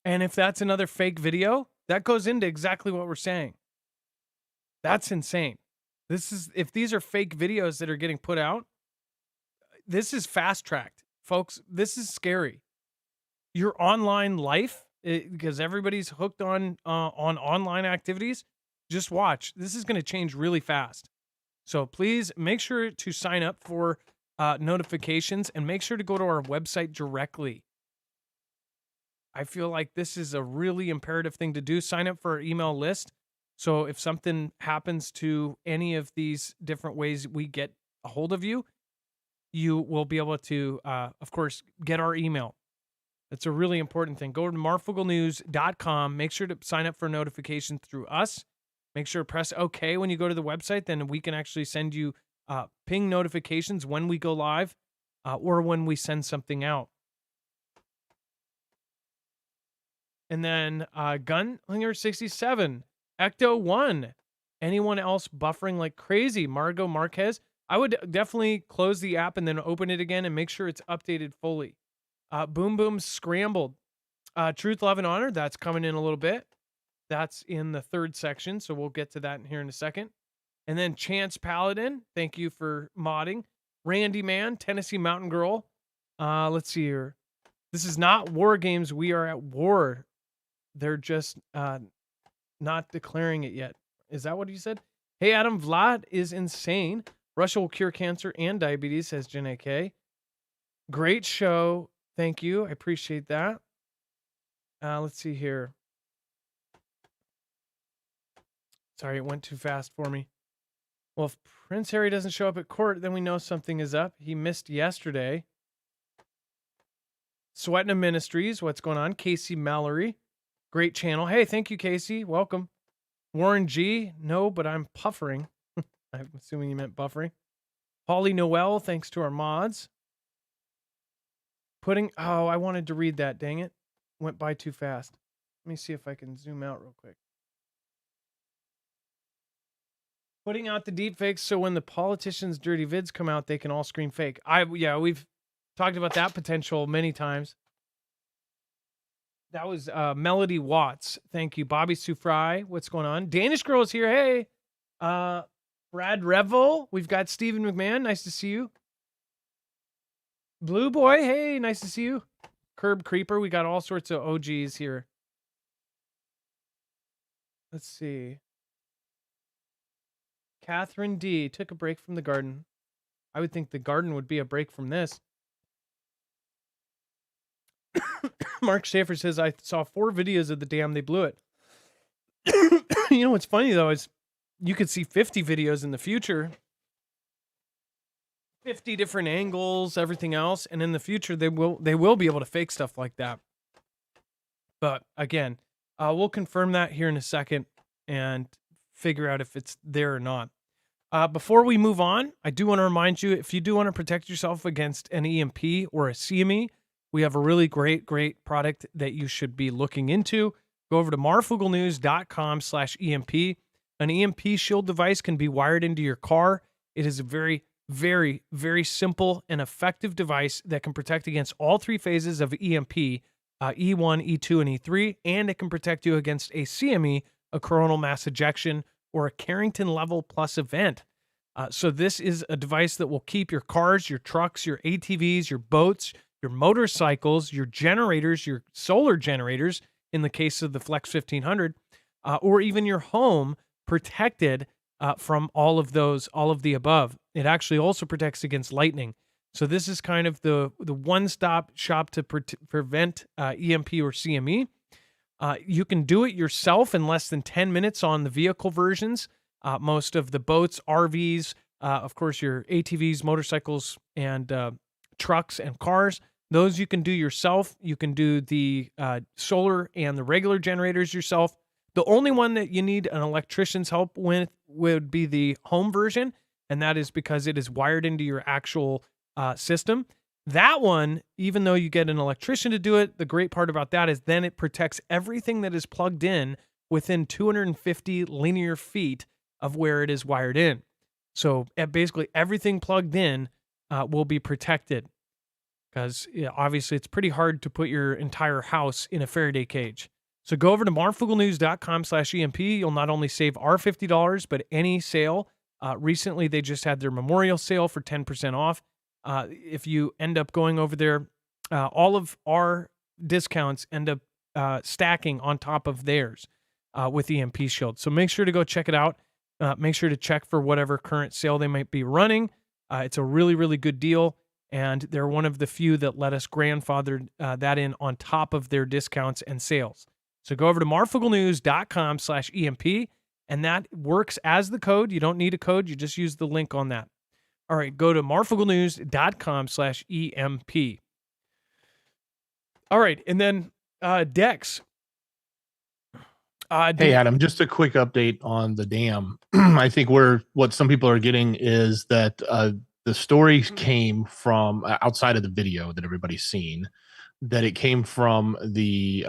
And if that's another fake video, that goes into exactly what we're saying. That's insane. If these are fake videos that are getting put out, this is fast-tracked. Folks, this is scary. Your online life, because everybody's hooked on online activities, just watch. This is going to change really fast. So please make sure to sign up for notifications and make sure to go to our website directly. I feel like this is a really imperative thing to do. Sign up for our email list. So if something happens to any of these different ways we get a hold of you, you will be able to, of course, get our email. That's a really important thing. Go to marfooglenews.com. Make sure to sign up for notifications through us. Make sure to press OK when you go to the website. Then we can actually send you ping notifications when we go live or when we send something out. And then Gunlinger67, Ecto1. Anyone else buffering like crazy? Margot Marquez. I would definitely close the app and then open it again and make sure it's updated fully. Boom Boom Scrambled. Truth, Love, and Honor. That's coming in a little bit. That's in the third section, so we'll get to that in here in a second. And then Chance Paladin. Thank you for modding. Randy Man, Tennessee Mountain Girl. Let's see here. This is not war games. We are at war. They're just not declaring it yet. Is that what he said? Hey, Adam, Vlad is insane. Russia will cure cancer and diabetes, says Jen AK. Great show. Thank you. I appreciate that. Let's see here. Sorry, it went too fast for me. Well, if Prince Harry doesn't show up at court, then we know something is up. He missed yesterday. Sweatna Ministries, what's going on? Casey Mallory, great channel. Hey, thank you, Casey. Welcome. Warren G, no, but I'm puffering. I'm assuming you meant buffering. Holly Noel, thanks to our mods. I wanted to read that, dang it. Went by too fast. Let me see if I can zoom out real quick. Putting out the deep fakes so when the politicians' dirty vids come out, they can all scream fake. We've talked about that potential many times. That was Melody Watts. Thank you. Bobby Sufry, what's going on? Danish Girl is here. Hey. Brad Revel. We've got Stephen McMahon. Nice to see you. Blue Boy. Hey, nice to see you. Curb Creeper. We got all sorts of OGs here. Let's see. Catherine D. took a break from the garden. I would think the garden would be a break from this. Mark Schaefer says, I saw 4 videos of the dam. They blew it. You know what's funny, though, is you could see 50 videos in the future. 50 different angles, everything else. And in the future, they will be able to fake stuff like that. But again, we'll confirm that here in a second and figure out if it's there or not. Before we move on, I do want to remind you, if you do want to protect yourself against an EMP or a CME, we have a really great product that you should be looking into. Go over to marfooglenews.com/EMP. An EMP shield device can be wired into your car. It is a very, very, very simple and effective device that can protect against all 3 phases of EMP, E1, E2, and E3, and it can protect you against a CME, a coronal mass ejection, or a Carrington level plus event. So this is a device that will keep your cars, your trucks, your ATVs, your boats, your motorcycles, your generators, your solar generators, in the case of the Flex 1500, or even your home protected from all of the above. It actually also protects against lightning. So this is kind of the one-stop shop to prevent EMP or CME. You can do it yourself in less than 10 minutes on the vehicle versions. Most of the boats, RVs, of course, your ATVs, motorcycles, and trucks and cars Those you can do yourself. You can do the solar and the regular generators yourself. The only one that you need an electrician's help with would be the home version, and that is because it is wired into your actual system. That one, even though you get an electrician to do it, the great part about that is then it protects everything that is plugged in within 250 linear feet of where it is wired in. So basically everything plugged in will be protected, because obviously it's pretty hard to put your entire house in a Faraday cage. So go over to marfooglenews.com/EMP. You'll not only save our $50, but any sale. Recently, they just had their memorial sale for 10% off. If you end up going over there, all of our discounts end up stacking on top of theirs with EMP Shield. So make sure to go check it out. Make sure to check for whatever current sale they might be running. It's a really, really good deal. And they're one of the few that let us grandfather that in on top of their discounts and sales. So go over to marfooglenews.com/EMP, and that works as the code. You don't need a code. You just use the link on that. All right, go to marfooglenews.com/EMP. All right, and then Dex. Hey, Adam, just a quick update on the dam. I think what some people are getting is that the story came from outside of the video that everybody's seen, that it came from the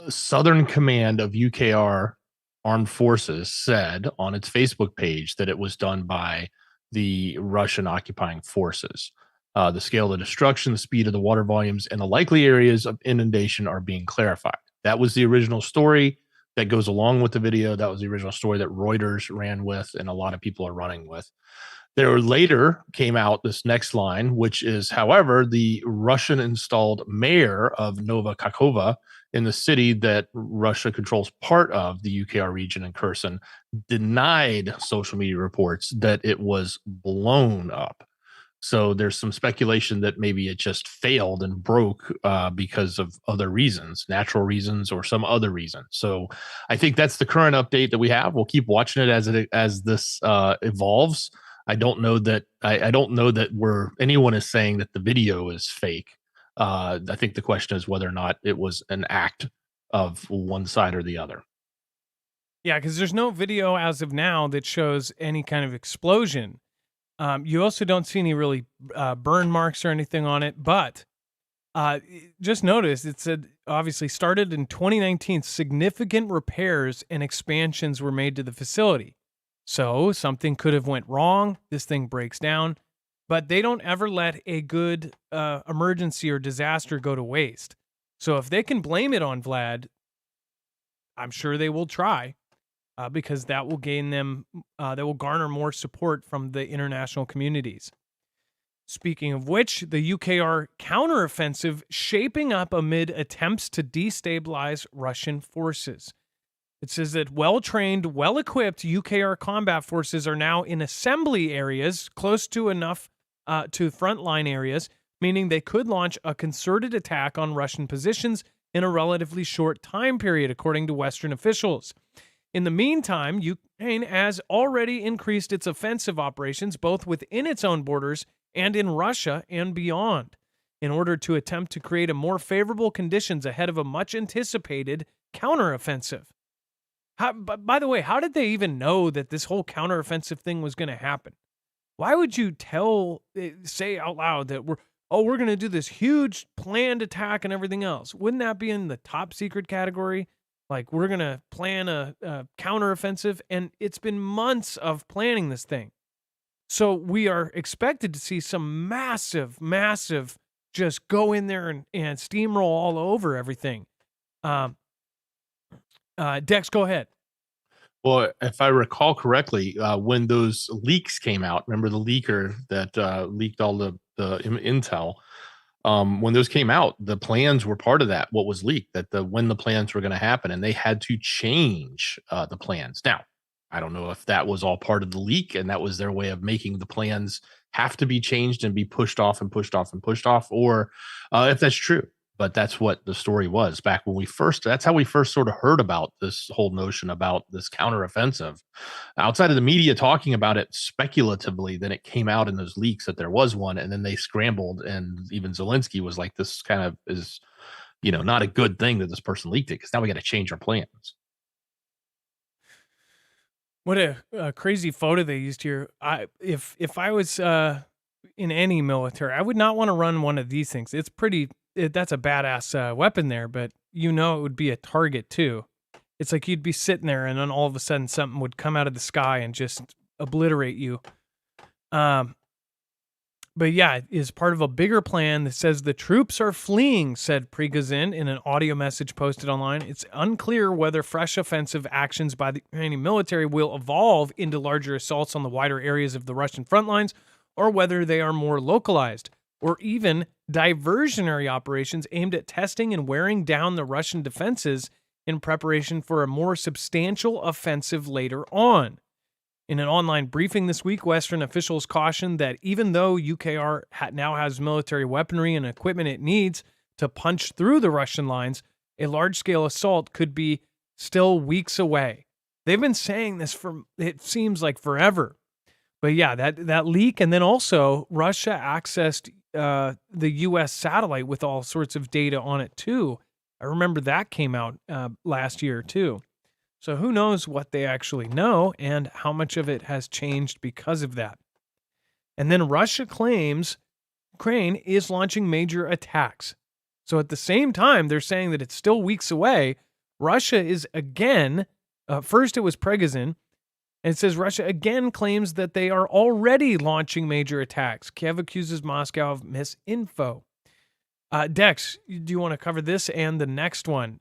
Southern Command of UKR Armed Forces said on its Facebook page that it was done by the Russian occupying forces. The scale of the destruction, the speed of the water volumes, and the likely areas of inundation are being clarified. That was the original story that goes along with the video. That was the original story that Reuters ran with, and a lot of people are running with. There later came out this next line, which is, however, the Russian-installed mayor of Nova Kakhovka in the city that Russia controls part of the UKR region in Kherson denied social media reports that it was blown up. So there's some speculation that maybe it just failed and broke because of other reasons, natural reasons or some other reason. So I think that's the current update that we have. We'll keep watching it as this evolves. I don't know that anyone is saying that the video is fake. I think the question is whether or not it was an act of one side or the other. Yeah, because there's no video as of now that shows any kind of explosion. You also don't see any really burn marks or anything on it, but just notice it said obviously started in 2019. Significant repairs and expansions were made to the facility. So something could have went wrong. This thing breaks down, but they don't ever let a good emergency or disaster go to waste. So if they can blame it on Vlad, I'm sure they will try. Because that will gain them, that will garner more support from the international communities. Speaking of which, the UKR counteroffensive shaping up amid attempts to destabilize Russian forces. It says that well-trained, well-equipped UKR combat forces are now in assembly areas close to enough to frontline areas, meaning they could launch a concerted attack on Russian positions in a relatively short time period, according to Western officials. In the meantime, Ukraine has already increased its offensive operations both within its own borders and in Russia and beyond in order to attempt to create a more favorable conditions ahead of a much-anticipated counteroffensive. By the way, how did they even know that this whole counteroffensive thing was going to happen? Why would you say out loud that we're going to do this huge planned attack and everything else? Wouldn't that be in the top secret category? Like, we're going to plan a counteroffensive, and it's been months of planning this thing. So we are expected to see some massive, just go in there and steamroll all over everything. Dex, go ahead. Well, if I recall correctly, when those leaks came out, remember the leaker that leaked all the intel? When those came out, the plans were part of that. What was leaked, when the plans were going to happen, and they had to change the plans. Now, I don't know if that was all part of the leak, and that was their way of making the plans have to be changed and be pushed off and pushed off and pushed off, or if that's true. but that's what the story was back when that's how we first sort of heard about this whole notion about this counteroffensive. Outside of the media talking about it speculatively, then it came out in those leaks that there was one, and then they scrambled, and even Zelensky was like, this kind of is, not a good thing that this person leaked it, because now we got to change our plans. What a crazy photo they used here. If I was in any military, I would not want to run one of these things. That's a badass weapon there, but it would be a target too. It's like you'd be sitting there and then all of a sudden something would come out of the sky and just obliterate you. But yeah, it is part of a bigger plan that says the troops are fleeing, said Prigozhin in an audio message posted online. It's unclear whether fresh offensive actions by the Ukrainian military will evolve into larger assaults on the wider areas of the Russian front lines, or whether they are more localized, or even diversionary operations aimed at testing and wearing down the Russian defenses in preparation for a more substantial offensive later on. In an online briefing this week, Western officials cautioned that even though UKR now has military weaponry and equipment it needs to punch through the Russian lines, a large-scale assault could be still weeks away. They've been saying this it seems like forever. But yeah, that leak, and then also Russia accessed the U.S. satellite with all sorts of data on it too. I remember that came out last year too. So who knows what they actually know and how much of it has changed because of that. And then Russia claims Ukraine is launching major attacks. So at the same time, they're saying that it's still weeks away. Russia is again, first it was Prigozhin, and it says Russia again claims that they are already launching major attacks. Kiev accuses Moscow of misinfo. Dex, do you want to cover this and the next one?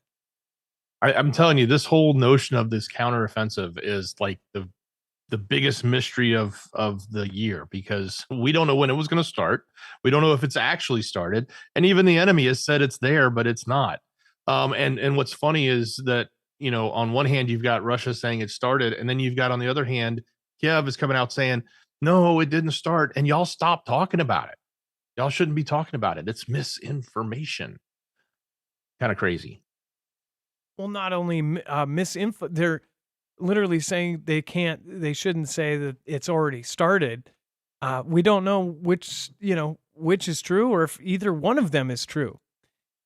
I'm telling you, this whole notion of this counteroffensive is like the biggest mystery of the year, because we don't know when it was going to start. We don't know if it's actually started, and even the enemy has said it's there, but it's not. And what's funny is that, on one hand you've got Russia saying it started, and then you've got on the other hand Kiev is coming out saying no, it didn't start, and y'all stop talking about it. Y'all shouldn't be talking about it. It's misinformation. Kind of crazy. Well, not only misinfo, they're literally saying they shouldn't say that it's already started. We don't know which is true, or if either one of them is true.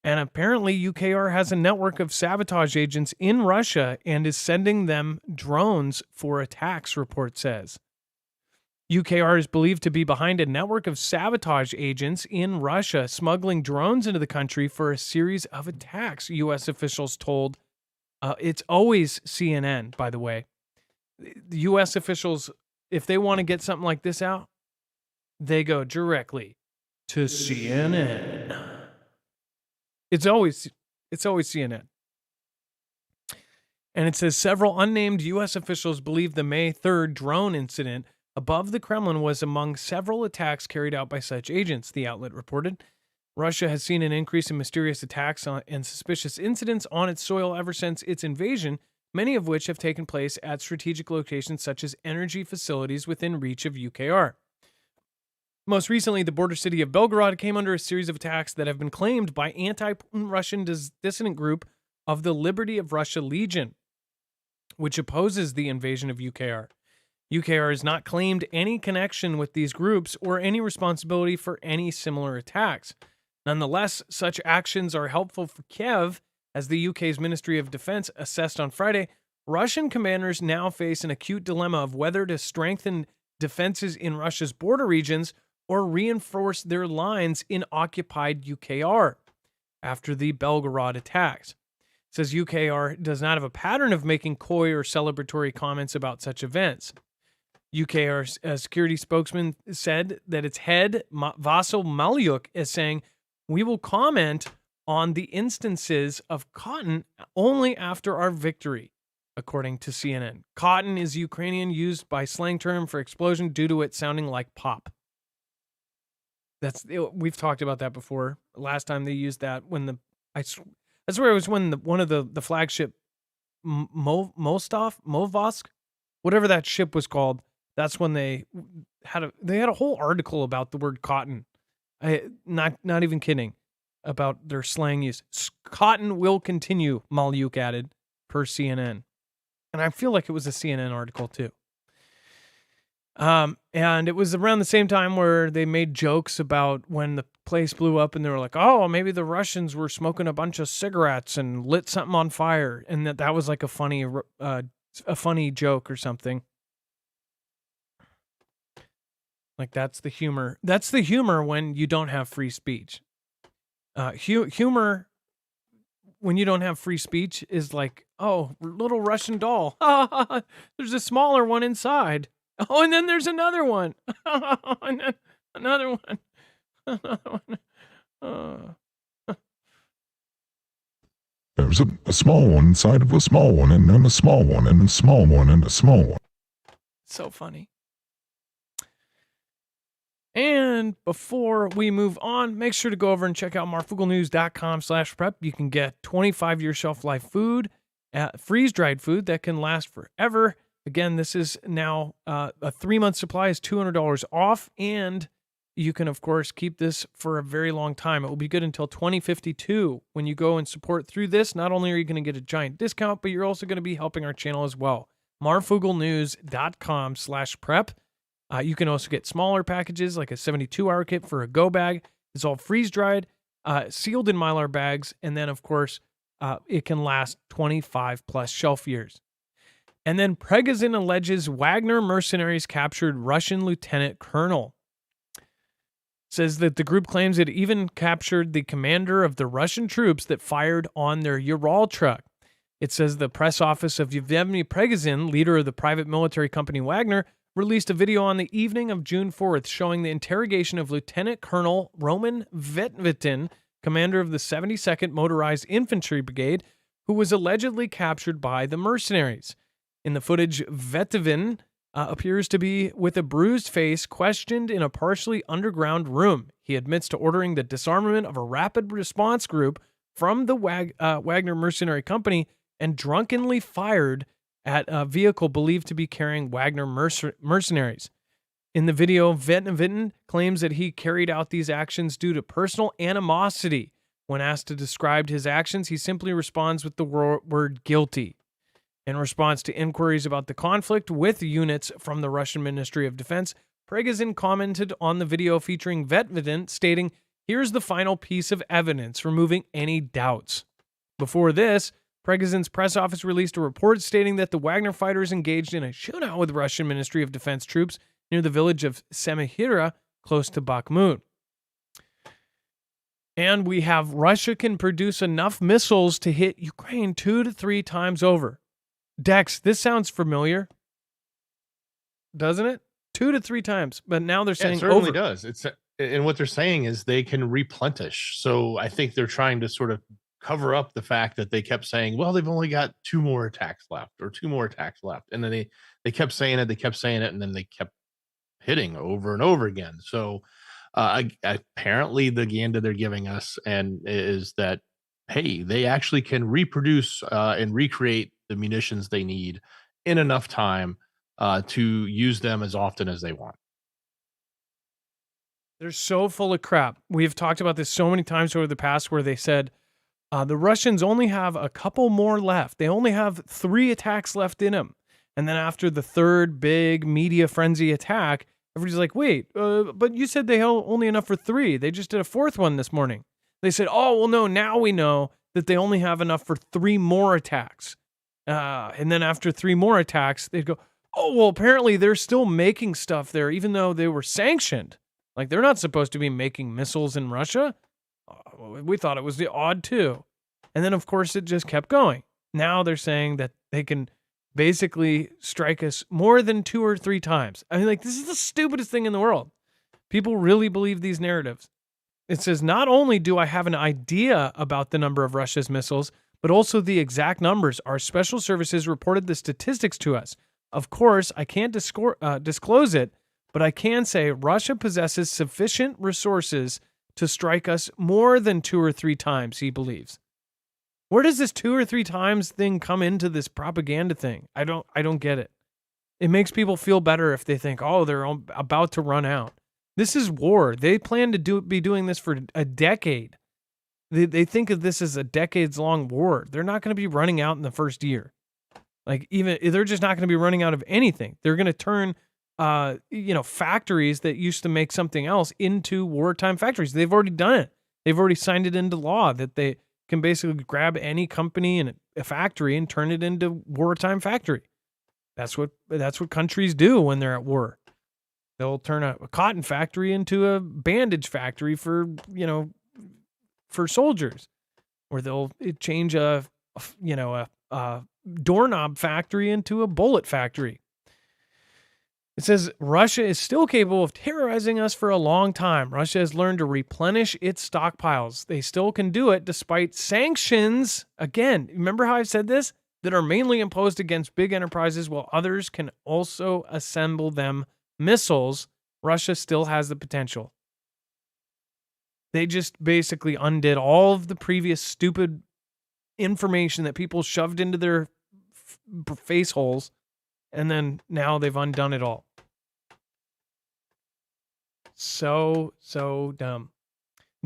And apparently UKR has a network of sabotage agents in Russia and is sending them drones for attacks, report says. UKR is believed to be behind a network of sabotage agents in Russia smuggling drones into the country for a series of attacks, U.S. officials told. It's always CNN, by the way. The U.S. officials, if they want to get something like this out, they go directly to CNN. It's always CNN. And it says several unnamed U.S. officials believe the May 3rd drone incident above the Kremlin was among several attacks carried out by such agents, the outlet reported. Russia has seen an increase in mysterious attacks and suspicious incidents on its soil ever since its invasion, many of which have taken place at strategic locations such as energy facilities within reach of UKR. Most recently, the border city of Belgorod came under a series of attacks that have been claimed by anti-Russian dissident group of the Liberty of Russia Legion, which opposes the invasion of UKR. UKR has not claimed any connection with these groups or any responsibility for any similar attacks. Nonetheless, such actions are helpful for Kiev, as the UK's Ministry of Defense assessed on Friday. Russian commanders now face an acute dilemma of whether to strengthen defenses in Russia's border regions or reinforce their lines in occupied UKR after the Belgorod attacks. It says UKR does not have a pattern of making coy or celebratory comments about such events. UKR's security spokesman said that its head, Vasyl Malyuk, is saying, "We will comment on the instances of cotton only after our victory," according to CNN. Cotton is Ukrainian used by slang term for explosion due to it sounding like pop. We've talked about that before. Last time they used that when I swear it was when one of the flagship Movosk, whatever that ship was called. That's when they had a whole article about the word cotton. Not even kidding. about their slang use. Cotton will continue, Malyuk added, per CNN. And I feel like it was a CNN article too. And it was around the same time where they made jokes about when the place blew up and they were like, oh, maybe the Russians were smoking a bunch of cigarettes and lit something on fire. And that was like a funny joke or something. Like that's the humor. That's the humor when you don't have free speech. Humor when you don't have free speech is like, oh, little Russian doll. There's a smaller one inside. Oh, and then there's another one. And then another one. Another one. There's a small one inside of a small one, and then a small one, and a small one, and a small one. So funny. And before we move on, make sure to go over and check out marfooglenews.com/prep. You can get 25-year shelf life food, freeze-dried food that can last forever. Again, this is now a 3-month supply is $200 off, and you can, of course, keep this for a very long time. It will be good until 2052. When you go and support through this, not only are you going to get a giant discount, but you're also going to be helping our channel as well. marfooglenews.com/prep. You can also get smaller packages like a 72-hour kit for a go bag. It's all freeze-dried, sealed in Mylar bags, and then, of course, it can last 25-plus shelf years. And then Prigozhin alleges Wagner mercenaries captured Russian lieutenant colonel. Says that the group claims it even captured the commander of the Russian troops that fired on their Ural truck. It says the press office of Yevgeny Prigozhin, leader of the private military company Wagner, released a video on the evening of June 4th showing the interrogation of Lieutenant Colonel Roman Vetvitin, commander of the 72nd Motorized Infantry Brigade, who was allegedly captured by the mercenaries. In the footage, Vetvin appears to be with a bruised face, questioned in a partially underground room. He admits to ordering the disarmament of a rapid response group from the Wagner mercenary company and drunkenly fired at a vehicle believed to be carrying Wagner mercenaries. In the video, Vetvin claims that he carried out these actions due to personal animosity. When asked to describe his actions, he simply responds with the word guilty. In response to inquiries about the conflict with units from the Russian Ministry of Defense, Prigozhin commented on the video featuring Vetvin, stating, "Here's the final piece of evidence, removing any doubts." Before this, Prigozhin's press office released a report stating that the Wagner fighters engaged in a shootout with Russian Ministry of Defense troops near the village of Semihira, close to Bakhmut. And we have Russia can produce enough missiles to hit Ukraine 2 to 3 times over. Dex, this sounds familiar, doesn't it? 2 to 3 times, but now they're saying it certainly over. does. And what they're saying is they can replenish. So I think they're trying to sort of cover up the fact that they kept saying, well, they've only got 2 more attacks left, and then they kept saying it, and then they kept hitting over and over again. So apparently the Ganda they're giving us and is that, hey, they actually can reproduce and recreate the munitions they need in enough time to use them as often as they want. They're so full of crap. We've talked about this so many times over the past where they said the Russians only have a couple more left. They only have 3 attacks left in them. And then after the 3rd big media frenzy attack, everybody's like, wait, but you said they held only enough for 3. They just did a 4th one this morning. They said, oh, well, no, now we know that they only have enough for 3 more attacks. And then after 3 more attacks, they'd go, oh, well, apparently they're still making stuff there, even though they were sanctioned. Like, they're not supposed to be making missiles in Russia. We thought it was the odd too. And then, of course, it just kept going. Now they're saying that they can basically strike us more than 2 or 3 times. I mean, like, this is the stupidest thing in the world. People really believe these narratives. It says, not only do I have an idea about the number of Russia's missiles, but also the exact numbers. Our special services reported the statistics to us. Of course, I can't disclose it, but I can say Russia possesses sufficient resources to strike us more than 2 or 3 times, he believes. Where does this 2 or 3 times thing come into this propaganda thing? I don't get it. It makes people feel better if they think, oh, they're about to run out. This is war. They plan to be doing this for a decade. They think of this as a decades-long war. They're not going to be running out in the first year. Like, even they're just not going to be running out of anything. They're going to turn, factories that used to make something else into wartime factories. They've already done it. They've already signed it into law that they can basically grab any company and a factory and turn it into wartime factory. That's what countries do when they're at war. They'll turn a cotton factory into a bandage factory for soldiers, or they'll change a doorknob factory into a bullet factory. It says Russia is still capable of terrorizing us for a long time. Russia has learned to replenish its stockpiles. They still can do it despite sanctions. Again, remember how I've said this? That are mainly imposed against big enterprises while others can also assemble them missiles. Russia still has the potential. They just basically undid all of the previous stupid information that people shoved into their face holes, and then now they've undone it all. So dumb.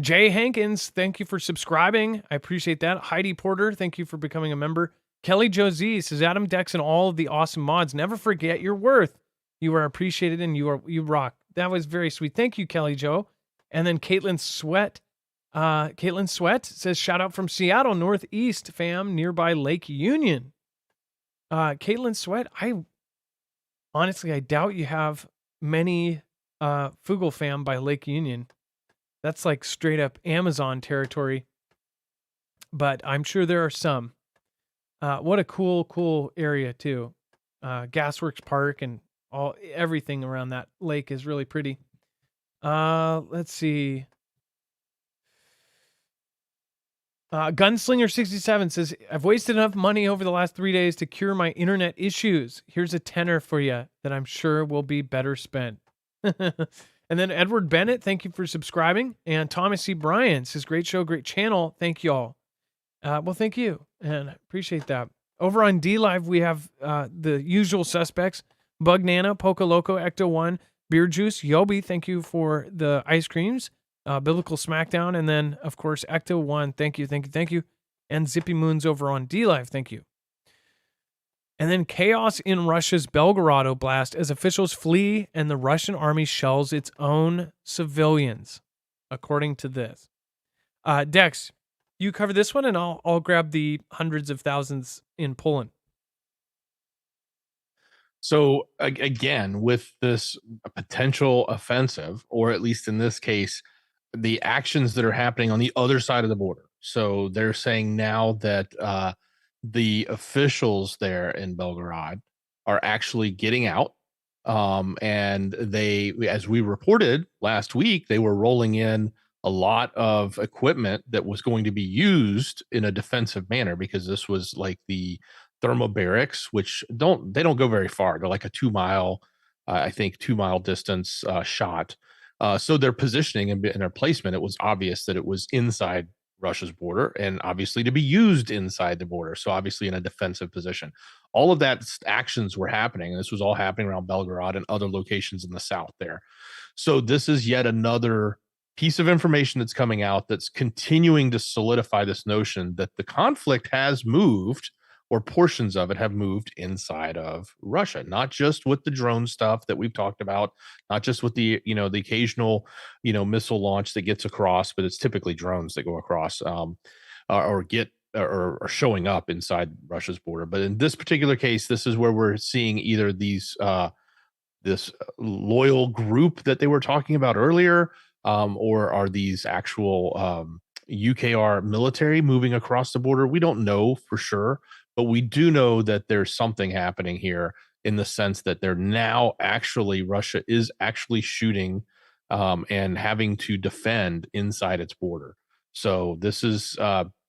Jay Hankins, thank you for subscribing. I appreciate that. Heidi Porter, thank you for becoming a member. Kelly Josie says, Adam, Dex, and all of the awesome mods, never forget your worth. You are appreciated and you rock. That was very sweet. Thank you, Kelly Joe. And then Caitlin Sweat says, shout out from Seattle, Northeast fam, nearby Lake Union. Caitlin Sweat, I doubt you have many Fugel fam by Lake Union. That's like straight up Amazon territory. But I'm sure there are some. What a cool area too. Gasworks Park and everything around that lake is really pretty. Let's see. Gunslinger67 says, I've wasted enough money over the last 3 days to cure my internet issues. Here's a tenner for you that I'm sure will be better spent. And then Edward Bennett, thank you for subscribing. And Thomas C. Bryan says, great show, great channel. Thank you all. Well, thank you. And I appreciate that. Over on D-Live, we have the usual suspects. Bug Nana, Poca Loco, Ecto 1, Beer Juice, Yobi, thank you for the ice creams. Biblical Smackdown, and then, of course, Ecto 1, thank you. And Zippy Moons over on D-Live, thank you. And then chaos in Russia's Belgorod Oblast as officials flee and the Russian army shells its own civilians, according to this. Dex, you cover this one, and I'll grab the hundreds of thousands in Poland. So again, with this potential offensive, or at least in this case, the actions that are happening on the other side of the border. So they're saying now that the officials there in Belgorod are actually getting out. And they, as we reported last week, they were rolling in a lot of equipment that was going to be used in a defensive manner, because this was like the thermobarics, which don't go very far. They're like a 2 mile, I think 2 mile distance shot. So their positioning and their placement, it was obvious that it was inside Russia's border, and obviously to be used inside the border. So obviously in a defensive position. All of that actions were happening. And this was all happening around Belgorod and other locations in the south there. So this is yet another piece of information that's coming out that's continuing to solidify this notion that the conflict has moved, or portions of it have moved inside of Russia, not just with the drone stuff that we've talked about, not just with the, the occasional, missile launch that gets across, but it's typically drones that go across or showing up inside Russia's border. But in this particular case, this is where we're seeing either these, this loyal group that they were talking about earlier, or are these actual UKR military moving across the border? We don't know for sure. But we do know that there's something happening here, in the sense that they're now actually, Russia is actually shooting and having to defend inside its border. So this is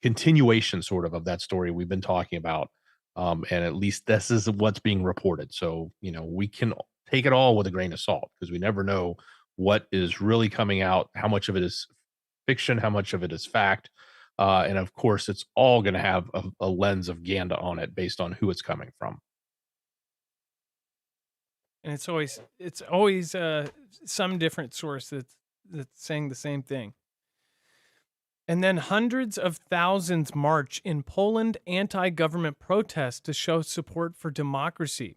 continuation sort of that story we've been talking about. And at least this is what's being reported. So, we can take it all with a grain of salt, because we never know what is really coming out, how much of it is fiction, how much of it is fact. And of course, it's all going to have a lens of Ganda on it based on who it's coming from. And it's always some different source that's saying the same thing. And then hundreds of thousands march in Poland anti-government protests to show support for democracy.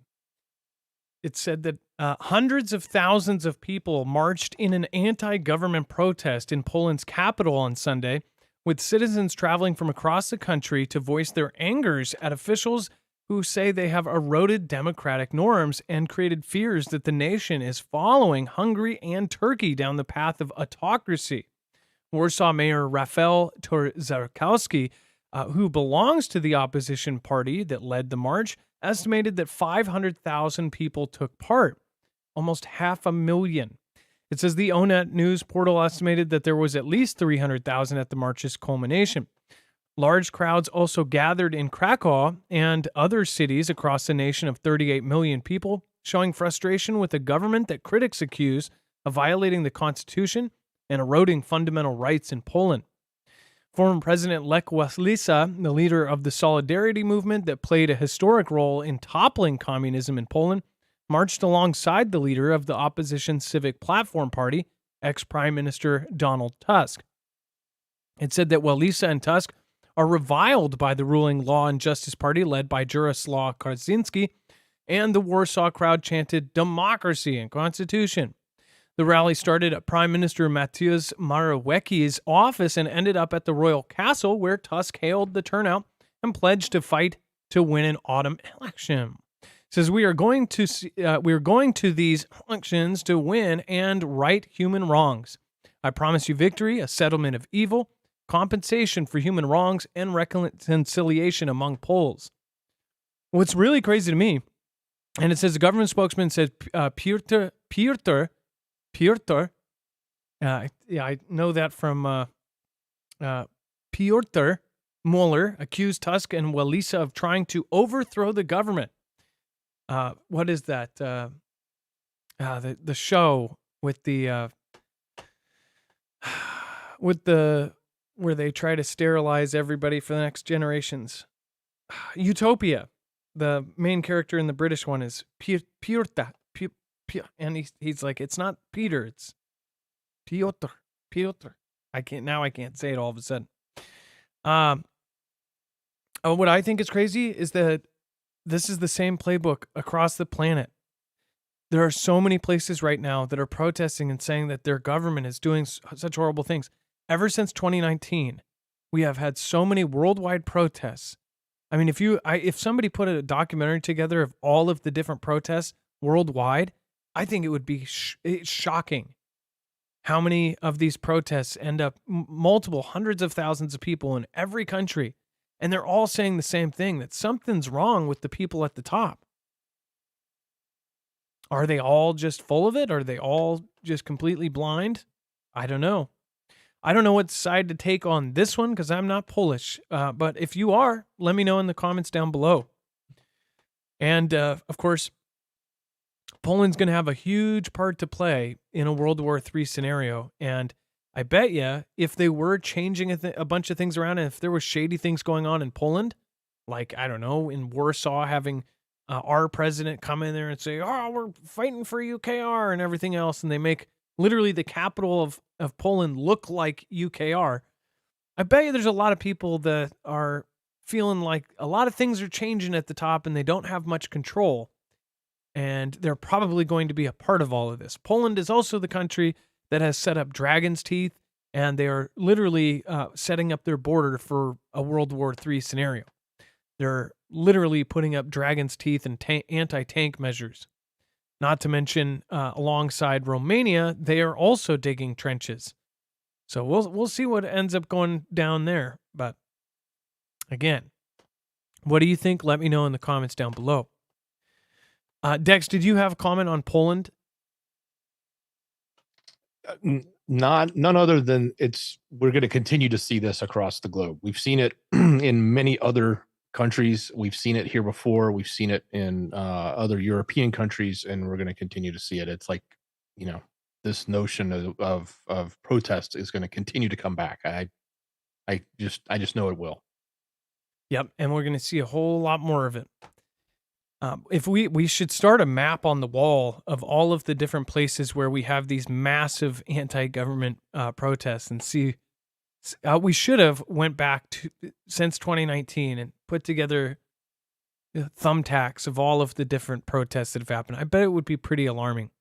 It said that hundreds of thousands of people marched in an anti-government protest in Poland's capital on Sunday, with citizens traveling from across the country to voice their angers at officials who say they have eroded democratic norms and created fears that the nation is following Hungary and Turkey down the path of autocracy. Warsaw Mayor Rafał Trzaskowski, who belongs to the opposition party that led the march, estimated that 500,000 people took part, almost 500,000. It says the Onet news portal estimated that there was at least 300,000 at the march's culmination. Large crowds also gathered in Krakow and other cities across the nation of 38 million people, showing frustration with a government that critics accuse of violating the Constitution and eroding fundamental rights in Poland. Former President Lech Walesa, the leader of the Solidarity movement that played a historic role in toppling communism in Poland, marched alongside the leader of the opposition Civic Platform Party, ex-Prime Minister Donald Tusk. It said that Walesa and Tusk are reviled by the ruling Law and Justice Party led by Jaroslaw Kaczynski, and the Warsaw crowd chanted democracy and constitution. The rally started at Prime Minister Mateusz Morawiecki's office and ended up at the Royal Castle, where Tusk hailed the turnout and pledged to fight to win an autumn election. It says we are going to these elections to win and right human wrongs. I promise you victory, a settlement of evil, compensation for human wrongs, and reconciliation among Poles. What's really crazy to me, and it says the government spokesman said Piotr, I know that from Piotr Mueller accused Tusk and Walesa of trying to overthrow the government. What is that? The show with the where they try to sterilize everybody for the next generations. Utopia. The main character in the British one is Piotr. And he's like, it's not Peter, it's Piotr. I can't say it all of a sudden. What I think is crazy is that this is the same playbook across the planet. There are so many places right now that are protesting and saying that their government is doing such horrible things. Ever since 2019, we have had so many worldwide protests. I mean, if somebody put a documentary together of all of the different protests worldwide, I think it would be shocking how many of these protests end up multiple hundreds of thousands of people in every country. And they're all saying the same thing, that something's wrong with the people at the top. Are they all just full of it? Are they all just completely blind? I don't know. I don't know what side to take on this one because I'm not Polish. But if you are, let me know in the comments down below. And of course, Poland's going to have a huge part to play in a World War III scenario. And I bet you if they were changing a bunch of things around and if there were shady things going on in Poland, like, I don't know, in Warsaw having our president come in there and say, oh, we're fighting for UKR and everything else. And they make literally the capital of Poland look like UKR. I bet you there's a lot of people that are feeling like a lot of things are changing at the top and they don't have much control. And they're probably going to be a part of all of this. Poland is also the country that has set up Dragon's Teeth, and they are literally setting up their border for a World War III scenario. They're literally putting up Dragon's Teeth and anti-tank measures. Not to mention, alongside Romania, they are also digging trenches. So we'll see what ends up going down there. But again, what do you think? Let me know in the comments down below. Dex, did you have a comment on Poland? None other than we're going to continue to see this across the globe. We've seen it in many other countries. We've seen it here before. We've seen it in other European countries, and we're going to continue to see it. It's like, this notion of protest is going to continue to come back. I just know it will. Yep, and we're going to see a whole lot more of it. If we should start a map on the wall of all of the different places where we have these massive anti-government protests and see We should have went back to since 2019 and put together thumbtacks of all of the different protests that have happened. I bet it would be pretty alarming.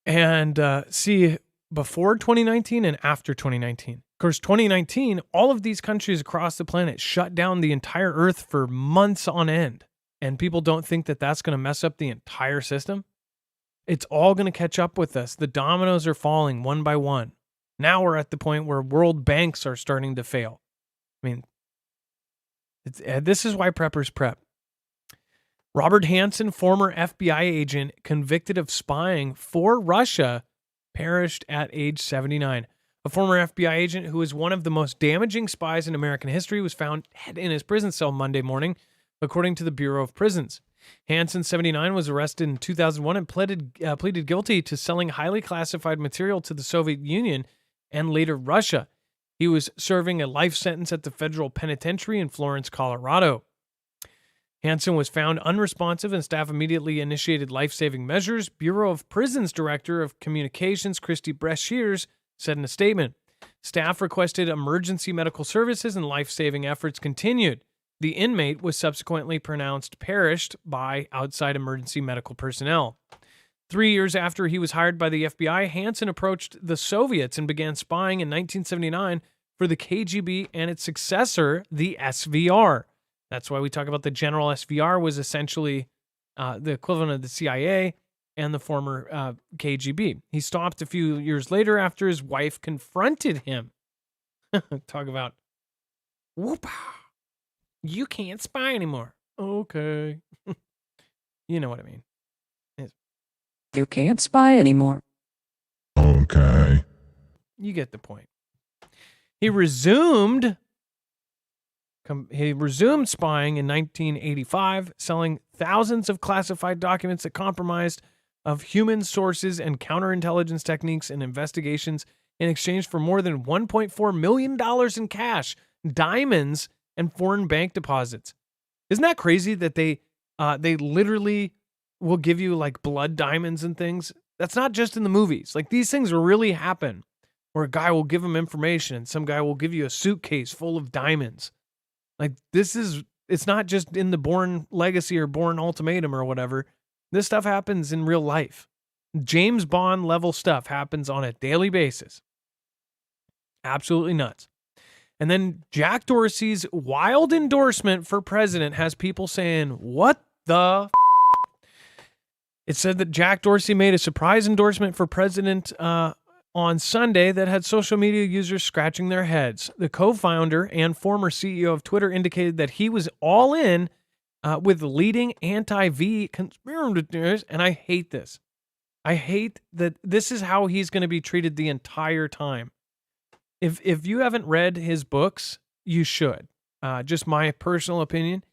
And see, before 2019 and after 2019. Of course, 2019, all of these countries across the planet shut down the entire Earth for months on end. And people don't think that that's going to mess up the entire system. It's all going to catch up with us. The dominoes are falling one by one. Now we're at the point where world banks are starting to fail. I mean, this is why preppers prep. Robert Hanssen, former FBI agent convicted of spying for Russia, perished at age 79. A former FBI agent who was one of the most damaging spies in American history was found dead in his prison cell Monday morning, according to the Bureau of Prisons. Hanssen, 79, was arrested in 2001 and pleaded guilty to selling highly classified material to the Soviet Union and later Russia. He was serving a life sentence at the federal penitentiary in Florence, Colorado. Hanssen was found unresponsive and staff immediately initiated life-saving measures. Bureau of Prisons Director of Communications, Christy Breshears, said in a statement, staff requested emergency medical services and life-saving efforts continued. The inmate was subsequently pronounced perished by outside emergency medical personnel. 3 years after he was hired by the FBI, Hanssen approached the Soviets and began spying in 1979 for the KGB and its successor, the SVR. That's why we talk about the general SVR was essentially the equivalent of the CIA and the former KGB. He stopped a few years later after his wife confronted him. Talk about, whoop, you can't spy anymore. Okay. You know what I mean. You can't spy anymore. Okay. You get the point. He resumed spying in 1985, selling thousands of classified documents that compromised of human sources and counterintelligence techniques and investigations in exchange for more than $1.4 million in cash, diamonds, and foreign bank deposits. Isn't that crazy that they literally will give you like blood diamonds and things? That's not just in the movies. Like these things really happen where a guy will give him information and some guy will give you a suitcase full of diamonds. Like it's not just in the Bourne Legacy or Bourne Ultimatum or whatever. This stuff happens in real life. James Bond level stuff happens on a daily basis. Absolutely nuts. And then Jack Dorsey's wild endorsement for president has people saying, what the It said that Jack Dorsey made a surprise endorsement for president on Sunday that had social media users scratching their heads. The co-founder and former CEO of Twitter indicated that he was all in with leading anti-V conspirators, and I hate this. I hate that this is how he's going to be treated the entire time. If you haven't read his books, you should. Just my personal opinion.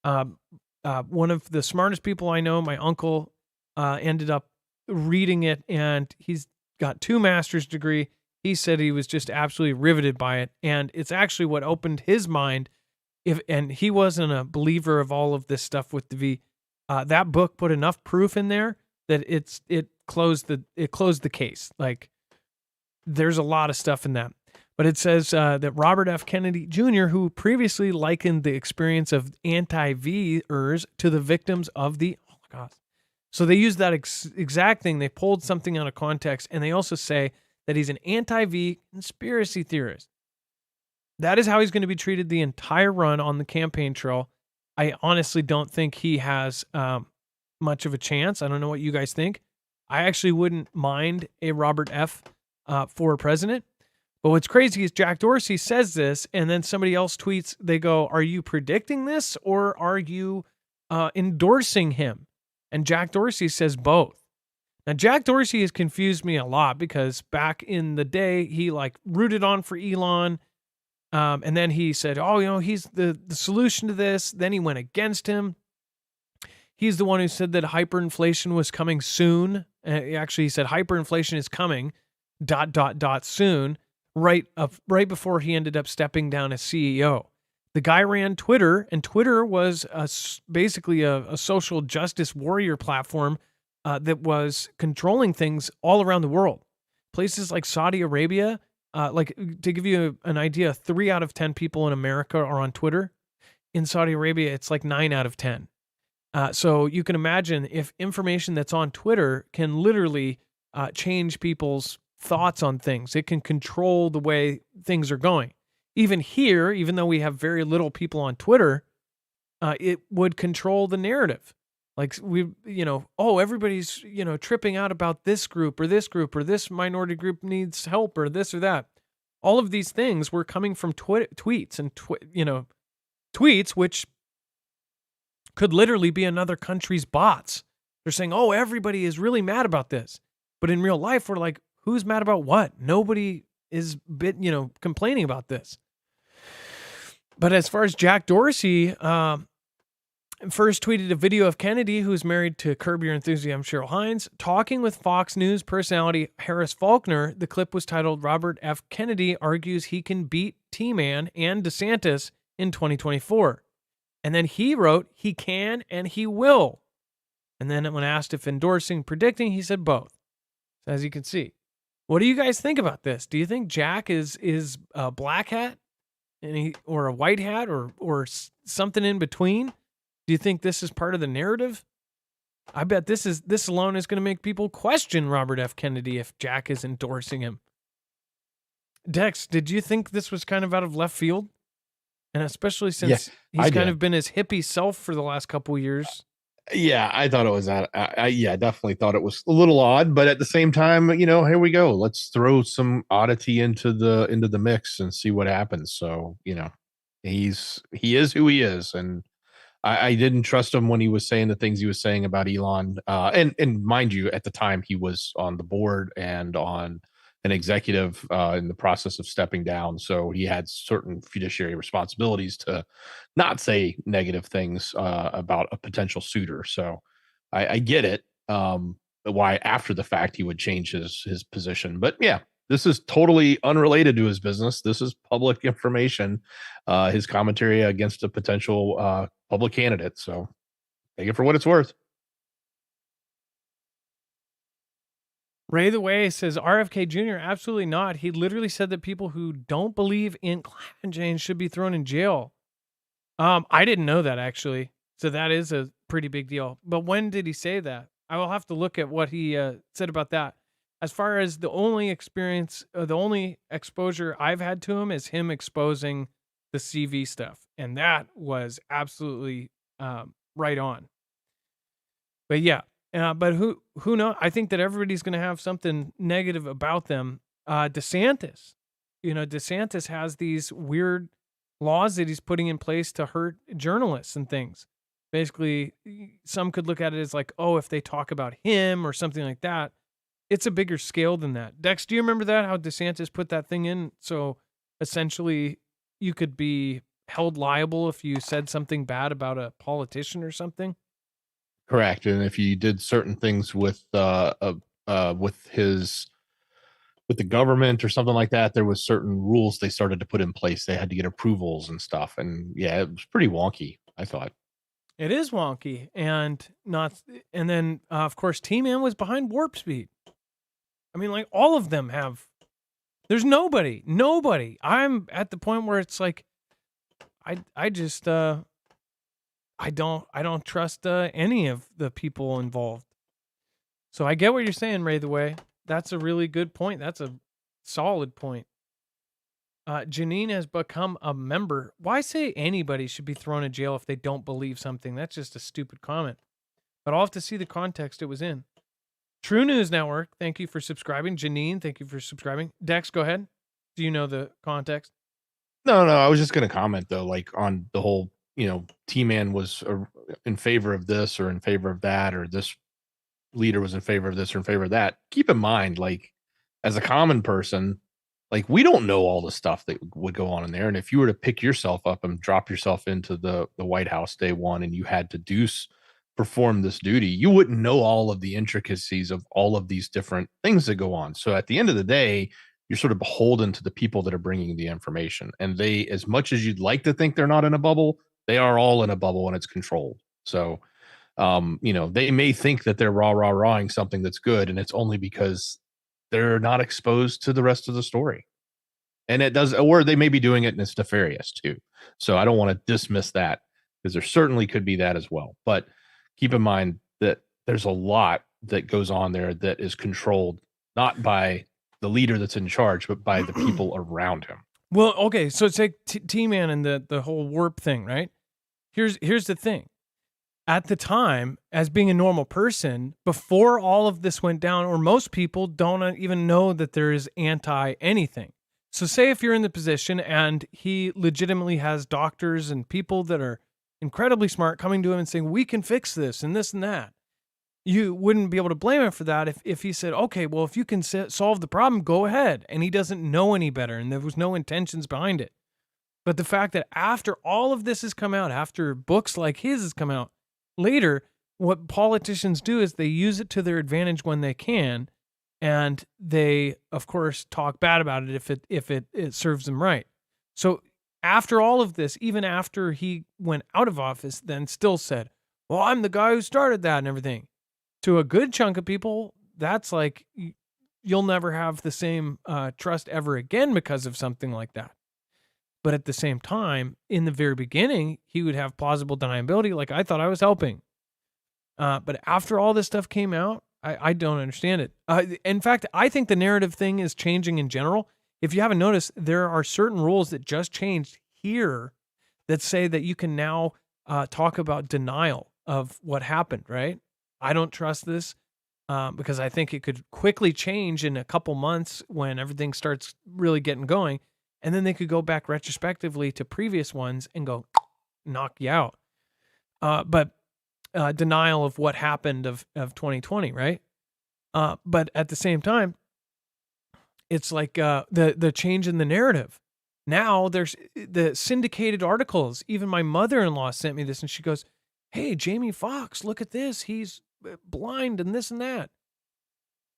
One of the smartest people I know, my uncle, ended up reading it, and he's got 2 master's degree. He said he was just absolutely riveted by it, and it's actually what opened his mind. And he wasn't a believer of all of this stuff with the V. That book put enough proof in there that it closed the case. Like there's a lot of stuff in that. But it says that Robert F. Kennedy Jr., who previously likened the experience of anti-Vers to the victims of the Holocaust. So they use that exact thing. They pulled something out of context, and they also say that he's an anti-V conspiracy theorist. That is how he's going to be treated the entire run on the campaign trail. I honestly don't think he has much of a chance. I don't know what you guys think. I actually wouldn't mind a Robert F. For president. But what's crazy is Jack Dorsey says this, and then somebody else tweets, they go, are you predicting this or are you endorsing him? And Jack Dorsey says both. Now, Jack Dorsey has confused me a lot because back in the day, he like rooted on for Elon. And then he said, oh, he's the solution to this. Then he went against him. He's the one who said that hyperinflation was coming soon. Actually, he said hyperinflation is coming, ... soon. Right before he ended up stepping down as CEO. The guy ran Twitter, and Twitter was basically a social justice warrior platform that was controlling things all around the world. Places like Saudi Arabia like to give you an idea, 3 out of 10 people in America are on Twitter. In Saudi Arabia, it's like 9 out of 10. So you can imagine if information that's on Twitter can literally change people's thoughts on things, it can control the way things are going. Even here, even though we have very little people on Twitter, it would control the narrative. Like everybody's, tripping out about this group or this minority group needs help or this or that. All of these things were coming from tweets and, tweets, which could literally be another country's bots. They're saying, oh, everybody is really mad about this. But in real life, we're like, who's mad about what? Nobody is complaining about this. But as far as Jack Dorsey, first tweeted a video of Kennedy, who's married to Curb Your Enthusiasm Cheryl Hines, talking with Fox News personality Harris Faulkner. The clip was titled, Robert F. Kennedy argues he can beat T-Man and DeSantis in 2024. And then he wrote, he can and he will. And then when asked if endorsing, predicting, he said both. So as you can see. What do you guys think about this? Do you think Jack is a black hat or a white hat or something in between? Do you think this is part of the narrative? I bet this alone is going to make people question Robert F. Kennedy if Jack is endorsing him. Dex, did you think this was kind of out of left field? And especially since he's kind of been his hippie self for the last couple of years. Yeah, I thought it was that. I definitely thought it was a little odd, but at the same time, here we go. Let's throw some oddity into the mix and see what happens. So, he is who he is, and I didn't trust him when he was saying the things he was saying about Elon. And mind you, at the time he was on the board and on an executive in the process of stepping down. So he had certain fiduciary responsibilities to not say negative things about a potential suitor. So I get it. Why after the fact he would change his position. But yeah, this is totally unrelated to his business. This is public information, his commentary against a potential public candidate. So take it for what it's worth. Ray the Way says RFK Jr. Absolutely not. He literally said that people who don't believe in climate change should be thrown in jail. I didn't know that actually. So that is a pretty big deal. But when did he say that? I will have to look at what he said about that. As far as the only exposure I've had to him is him exposing the CV stuff. And that was absolutely right on. But yeah. But who knows? I think that everybody's going to have something negative about them. DeSantis, DeSantis has these weird laws that he's putting in place to hurt journalists and things. Basically, some could look at it as like, oh, if they talk about him or something like that. It's a bigger scale than that. Dex, do you remember that? How DeSantis put that thing in? So essentially, you could be held liable if you said something bad about a politician or something. Correct. And if you did certain things with the government or something like that, there was certain rules they started to put in place. They had to get approvals and stuff. And yeah, it was pretty wonky, I thought. It is wonky and then of course T-Man was behind Warp Speed. I mean, like all of them have. There's nobody. I'm at the point where it's like, I just I don't trust any of the people involved. So I get what you're saying, Ray the Way. That's a really good point. That's a solid point. Janine has become a member. Why say anybody should be thrown in jail if they don't believe something? That's just a stupid comment. But I'll have to see the context it was in. True News Network, thank you for subscribing. Janine, thank you for subscribing. Dex, go ahead. Do you know the context? No, I was just going to comment though, like on the whole, T-Man was in favor of this or in favor of that, or this leader was in favor of this or in favor of that. Keep in mind, like as a common person, like we don't know all the stuff that would go on in there. And if you were to pick yourself up and drop yourself into the White House day one, and you had to perform this duty, you wouldn't know all of the intricacies of all of these different things that go on. So at the end of the day, you're sort of beholden to the people that are bringing the information. And they, as much as you'd like to think they're not in a bubble, they are all in a bubble and it's controlled. So, they may think that they're rawing something that's good, and it's only because they're not exposed to the rest of the story. And it does, or they may be doing it and it's nefarious too. So I don't want to dismiss that, because there certainly could be that as well. But keep in mind that there's a lot that goes on there that is controlled not by the leader that's in charge, but by the people around him. Well, okay, so it's like T-Man and the whole warp thing, right? Here's the thing. At the time, as being a normal person, before all of this went down, or most people don't even know that there is anti-anything. So say if you're in the position and he legitimately has doctors and people that are incredibly smart coming to him and saying, we can fix this and this and that. You wouldn't be able to blame him for that if he said, okay, well, if you can solve the problem, go ahead. And he doesn't know any better and there was no intentions behind it. But the fact that after all of this has come out, after books like his has come out, later, what politicians do is they use it to their advantage when they can. And they, of course, talk bad about it if it serves them right. So after all of this, even after he went out of office, then still said, well, I'm the guy who started that and everything. To a good chunk of people, that's like, you'll never have the same trust ever again because of something like that. But at the same time, in the very beginning, he would have plausible deniability, like I thought I was helping. But after all this stuff came out, I don't understand it. In fact, I think the narrative thing is changing in general. If you haven't noticed, there are certain rules that just changed here that say that you can now talk about denial of what happened, right? I don't trust this because I think it could quickly change in a couple months when everything starts really getting going. And then they could go back retrospectively to previous ones and go knock you out. But denial of what happened of 2020, right? But at the same time, it's like the change in the narrative. Now there's the syndicated articles. Even my mother-in-law sent me this and she goes, hey, Jamie Foxx, look at this. He's blind and this and that.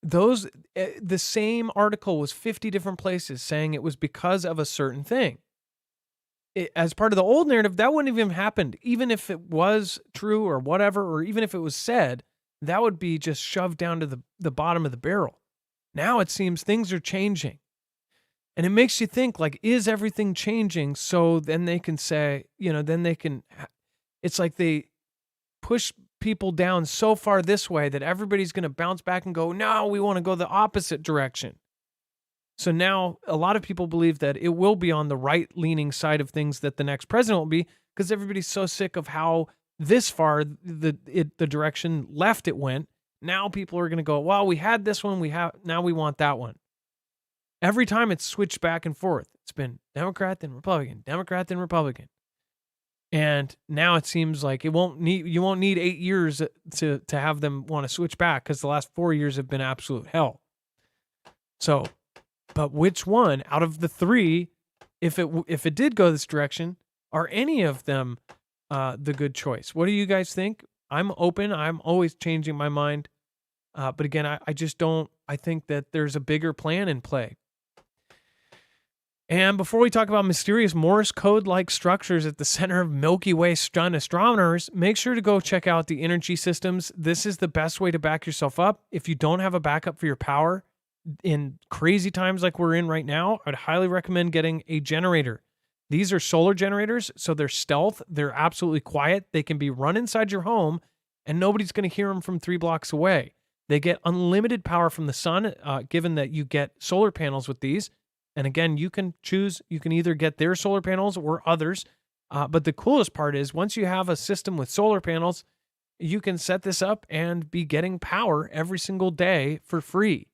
The same article was 50 different places saying it was because of a certain thing. As part of the old narrative, that wouldn't have even happened. Even if it was true or whatever, or even if it was said, that would be just shoved down to the bottom of the barrel. Now it seems things are changing. And it makes you think, like, is everything changing? So then they can say, it's like they push people down so far this way that everybody's going to bounce back and go, no, we want to go the opposite direction. So now a lot of people believe that it will be on the right-leaning side of things that the next president will be, because everybody's so sick of how this far the direction left it went. Now people are going to go, well, we had this one, now we want that one. Every time it's switched back and forth. It's been Democrat then Republican, Democrat then Republican. And now it seems like you won't need 8 years to have them want to switch back, because the last 4 years have been absolute hell. So, but which one out of the three, if it did go this direction, are any of them the good choice? What do you guys think? I'm open. I'm always changing my mind. But again, I just don't. I think that there's a bigger plan in play. And before we talk about mysterious Morse code-like structures at the center of Milky Way stunned astronomers, make sure to go check out the energy systems. This is the best way to back yourself up. If you don't have a backup for your power in crazy times like we're in right now, I'd highly recommend getting a generator. These are solar generators, so they're stealth. They're absolutely quiet. They can be run inside your home, and nobody's going to hear them from 3 blocks away. They get unlimited power from the sun, given that you get solar panels with these. And again, you can choose, you can either get their solar panels or others. But the coolest part is once you have a system with solar panels, you can set this up and be getting power every single day for free.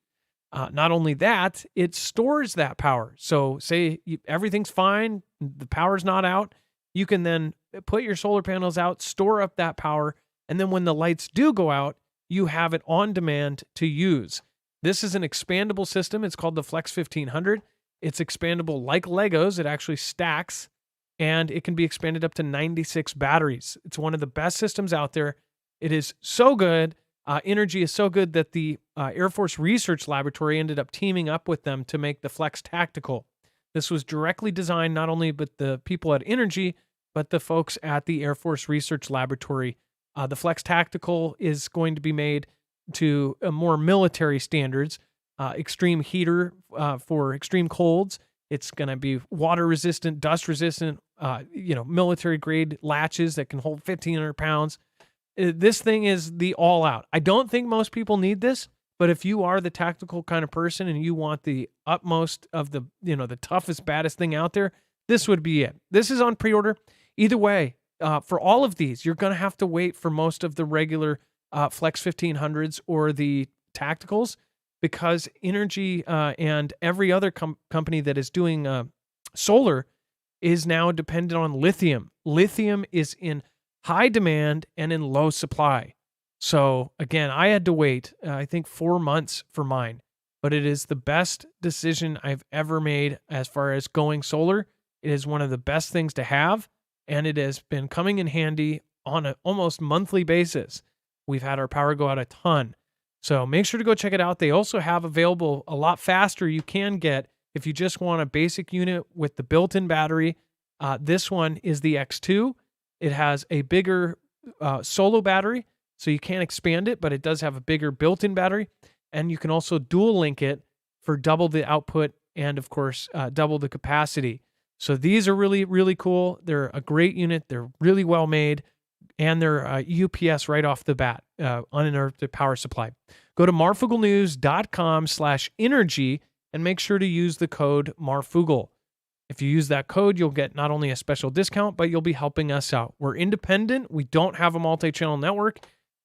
Not only that, it stores that power. So say everything's fine, the power's not out, you can then put your solar panels out, store up that power, and then when the lights do go out, you have it on demand to use. This is an expandable system. It's called the Flex 1500. It's expandable like Legos. It actually stacks, and it can be expanded up to 96 batteries. It's one of the best systems out there. It is so good. Energy is so good that the Air Force Research Laboratory ended up teaming up with them to make the Flex Tactical. This was directly designed not only by the people at Energy, but the folks at the Air Force Research Laboratory. The Flex Tactical is going to be made to more military standards, extreme heater for extreme colds. It's going to be water resistant, dust resistant, military grade latches that can hold 1,500 pounds. This thing is the all out. I don't think most people need this, but if you are the tactical kind of person and you want the utmost of the toughest, baddest thing out there, this would be it. This is on pre-order. Either way, for all of these, you're going to have to wait for most of the regular Flex 1500s or the tacticals, because Energy and every other company that is doing solar is now dependent on lithium. Lithium is in high demand and in low supply. So again, I had to wait, I think 4 months for mine, but it is the best decision I've ever made as far as going solar. It is one of the best things to have, and it has been coming in handy on an almost monthly basis. We've had our power go out a ton. So make sure to go check it out. They also have available a lot faster. You can get, if you just want a basic unit with the built-in battery, this one is the X2. It has a bigger solo battery, so you can't expand it, but it does have a bigger built-in battery. And you can also dual link it for double the output and, of course, double the capacity. So these are really, really cool. They're a great unit. They're really well made. And they're UPS right off the bat, uninterrupted power supply. Go to marfuglenews.com/energy and make sure to use the code Marfoogle. If you use that code, you'll get not only a special discount, but you'll be helping us out. We're independent. We don't have a multi-channel network.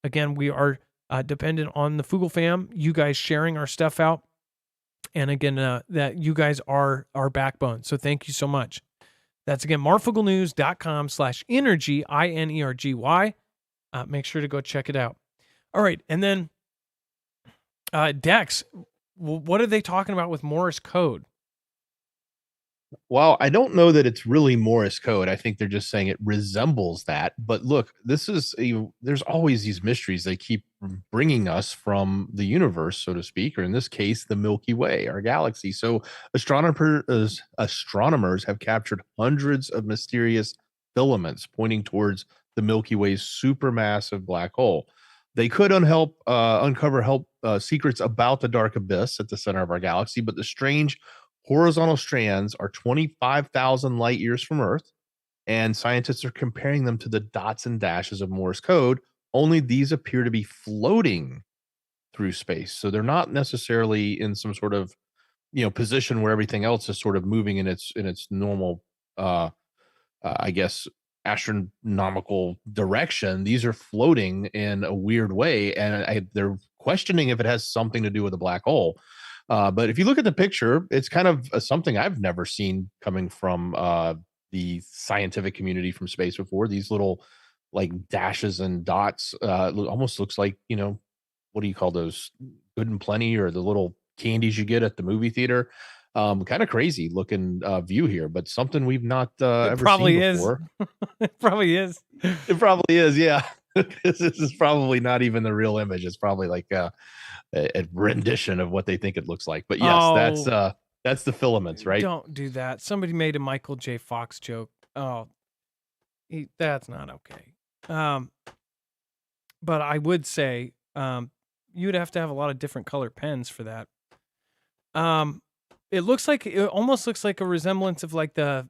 Again, we are dependent on the Foogle fam, you guys sharing our stuff out. And again, that you guys are our backbone. So thank you so much. That's again, marfuglenews.com/energy, INERGY. Make sure to go check it out. All right. And then Dex, what are they talking about with Morse code? Well, I don't know that it's really Morse code. I think they're just saying it resembles that. But look, there's always these mysteries they keep bringing us from the universe, so to speak, or in this case, the Milky Way, our galaxy. So astronomers have captured hundreds of mysterious filaments pointing towards the Milky Way's supermassive black hole. They could uncover secrets about the dark abyss at the center of our galaxy, but the strange horizontal strands are 25,000 light years from Earth, and scientists are comparing them to the dots and dashes of Morse code, only these appear to be floating through space. So they're not necessarily in some sort of, position where everything else is sort of moving in its normal, I guess, astronomical direction. These are floating in a weird way, and they're questioning if it has something to do with a black hole. But if you look at the picture, it's kind of something I've never seen coming from the scientific community from space before. These little like dashes and dots almost looks like, what do you call those? Good and Plenty, or the little candies you get at the movie theater. Kind of crazy looking view here, but something we've not ever seen before. It probably is. It probably is, yeah. This is probably not even the real image. It's probably like a rendition of what they think it looks like. But yes, that's the filaments, right? Don't do that. Somebody made a Michael J. Fox joke. Oh, that's not okay. But I would say you'd have to have a lot of different color pens for that. It almost looks like a resemblance of like the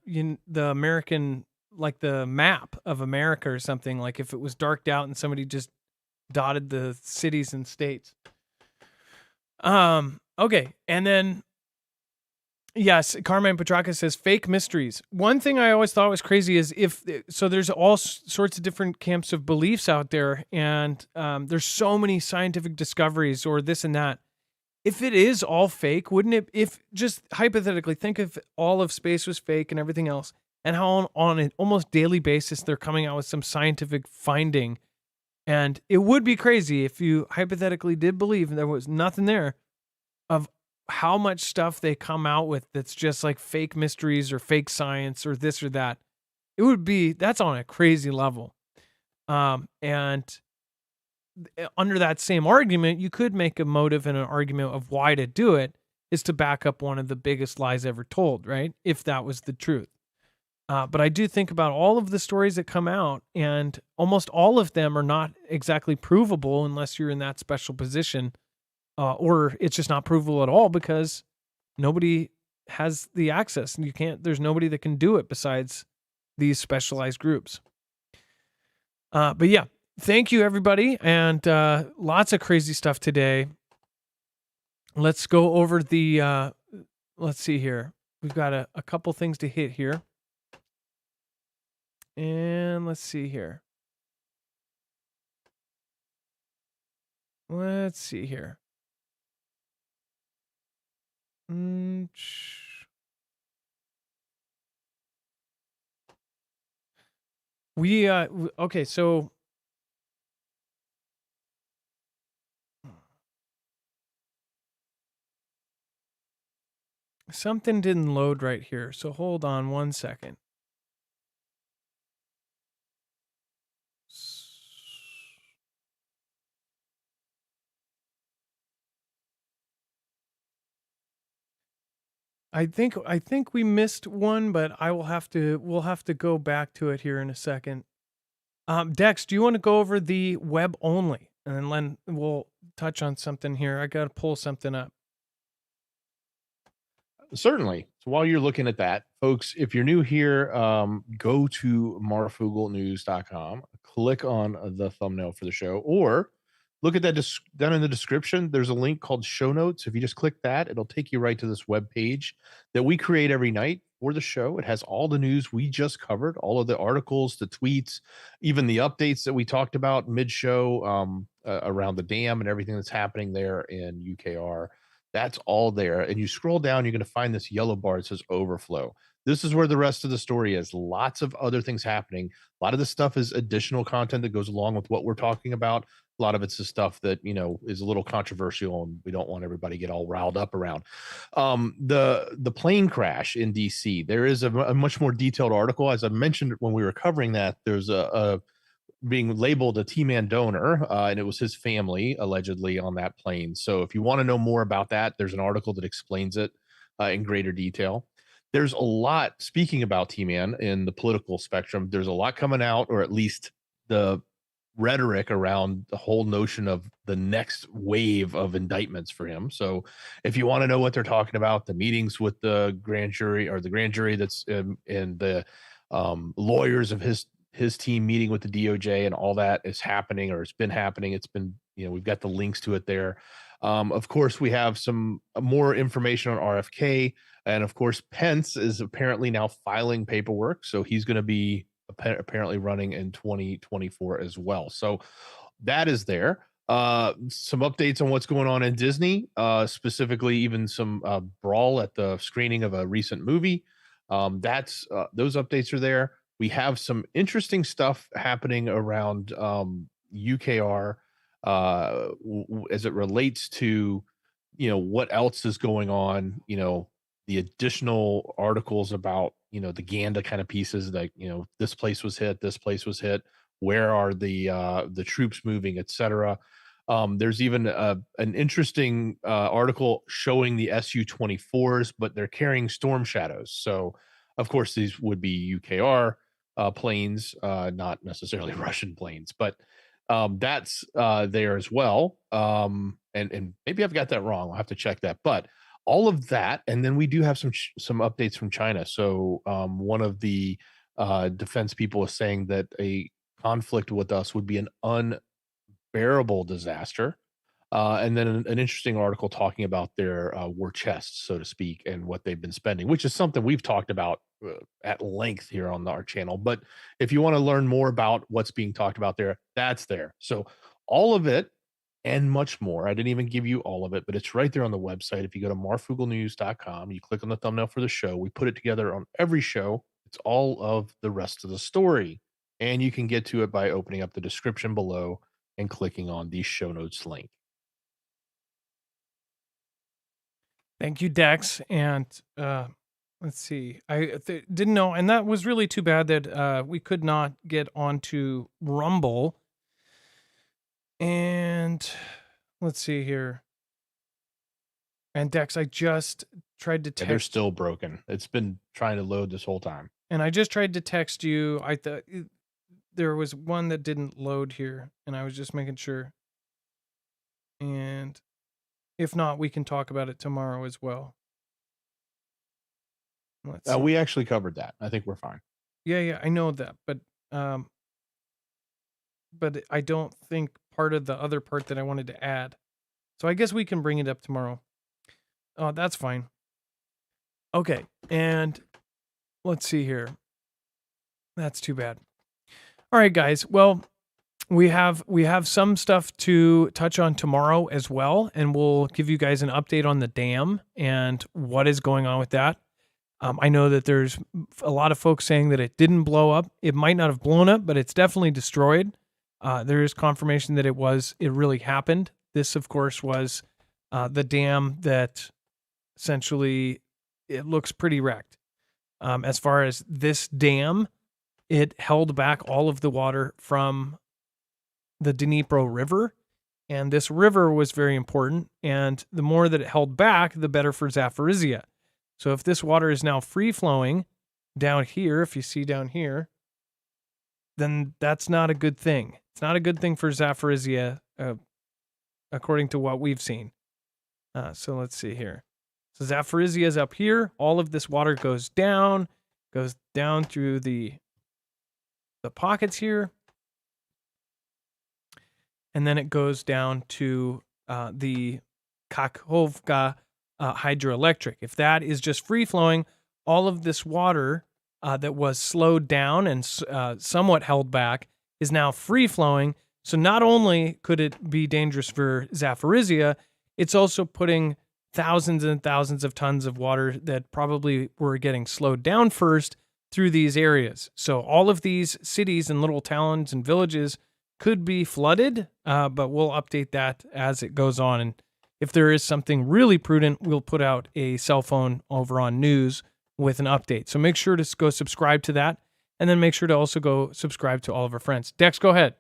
American, like the map of America or something. Like if it was darked out and somebody just dotted the cities and states. Okay. And then, yes, Carmine Petraka says fake mysteries. One thing I always thought was crazy is there's all sorts of different camps of beliefs out there, and there's so many scientific discoveries or this and that. If it is all fake, wouldn't it, if just hypothetically think if all of space was fake and everything else, and how on an almost daily basis they're coming out with some scientific finding. And it would be crazy if you hypothetically did believe there was nothing there, of how much stuff they come out with that's just like fake mysteries or fake science or this or that. That's on a crazy level. And under that same argument, you could make a motive and an argument of why to do it is to back up one of the biggest lies ever told, right? If that was the truth. But I do think about all of the stories that come out, and almost all of them are not exactly provable unless you're in that special position, or it's just not provable at all because nobody has the access, and there's nobody that can do it besides these specialized groups. But yeah, thank you everybody. And lots of crazy stuff today. Let's go over the, let's see here. We've got a couple things to hit here. And let's see here. Let's see here. Okay, so something didn't load right here. So hold on 1 second. I think we missed one, but we'll have to go back to it here in a second. Dex, do you want to go over the web only? And then Len will touch on something here. I got to pull something up. Certainly. So while you're looking at that, folks, if you're new here, go to marfooglenews.com, click on the thumbnail for the show, or look at that down in the description. There's a link called show notes. If you just click that, it'll take you right to this web page that we create every night for the show. It has all the news we just covered, all of the articles, the tweets, even the updates that we talked about mid-show around the dam and everything that's happening there in UKR. That's all there. And you scroll down, you're going to find this yellow bar that says overflow. This is where the rest of the story is. Lots of other things happening. A lot of this stuff is additional content that goes along with what we're talking about. A lot of it's the stuff that, is a little controversial and we don't want everybody to get all riled up around. The plane crash in DC, there is a much more detailed article. As I mentioned when we were covering that, there's a being labeled a T-Man donor, and it was his family allegedly on that plane. So if you want to know more about that, there's an article that explains it in greater detail. There's a lot, speaking about T-Man in the political spectrum, there's a lot coming out, or at least the rhetoric around the whole notion of the next wave of indictments for him. So if you want to know what they're talking about, the meetings with the grand jury, or the grand jury that's in the lawyers of his team meeting with the DOJ, and all that is happening, or it's been happening. It's been, we've got the links to it there. Of course, we have some more information on RFK. And of course, Pence is apparently now filing paperwork. So he's going to be apparently running in 2024 as well. So that is there. Some updates on what's going on in Disney, specifically even some brawl at the screening of a recent movie. Those updates are there. We have some interesting stuff happening around UKR as it relates to, what else is going on, the additional articles about, the Ganda kind of pieces, like, this place was hit, where are the troops moving, etc. There's even an interesting article showing the Su-24s, but they're carrying Storm Shadows. So, of course, these would be UKR planes, not necessarily Russian planes, but that's there as well. And maybe I've got that wrong. I'll have to check that. But all of that, and then we do have some updates from China. So one of the defense people is saying that a conflict with us would be an unbearable disaster. And then an interesting article talking about their war chests, so to speak, and what they've been spending, which is something we've talked about at length here on our channel. But if you want to learn more about what's being talked about there, that's there. So all of it and much more. I didn't even give you all of it, but it's right there on the website. If you go to marfooglenews.com, you click on the thumbnail for the show. We put it together on every show. It's all of the rest of the story. And you can get to it by opening up the description below and clicking on the show notes link. Thank you, Dex. And let's see. I didn't know, and that was really too bad that we could not get onto Rumble. And let's see here. And Dex, I just tried to text. They're still broken. It's been trying to load this whole time. And I just tried to text you. I thought there was one that didn't load here, and I was just making sure. And if not, we can talk about it tomorrow as well. Let's see. We actually covered that. I think we're fine. Yeah, I know that, but I don't think part of the other part that I wanted to add. So I guess we can bring it up tomorrow. Oh, that's fine. Okay, and let's see here. That's too bad. All right, guys. Well, we have some stuff to touch on tomorrow as well, and we'll give you guys an update on the dam and what is going on with that. I know that there's a lot of folks saying that it didn't blow up. It might not have blown up, but it's definitely destroyed. There is confirmation that it really happened. This, of course, was the dam that essentially it looks pretty wrecked. As far as this dam, it held back all of the water from the Dnipro River, and this river was very important, and the more that it held back, the better for Zaporizhia. So if this water is now free-flowing down here, if you see down here, then that's not a good thing. It's not a good thing for Zaporizhia, according to what we've seen. So let's see here. So Zaporizhia is up here. All of this water goes down through the pockets here. And then it goes down to the Kakhovka hydroelectric. If that is just free-flowing, all of this water that was slowed down and somewhat held back is now free-flowing. So not only could it be dangerous for Zaporizhia, it's also putting thousands and thousands of tons of water that probably were getting slowed down first through these areas. So all of these cities and little towns and villages could be flooded, but we'll update that as it goes on. And if there is something really prudent, we'll put out a cell phone over on news with an update. So make sure to go subscribe to that, and then make sure to also go subscribe to all of our friends. Dex, go ahead.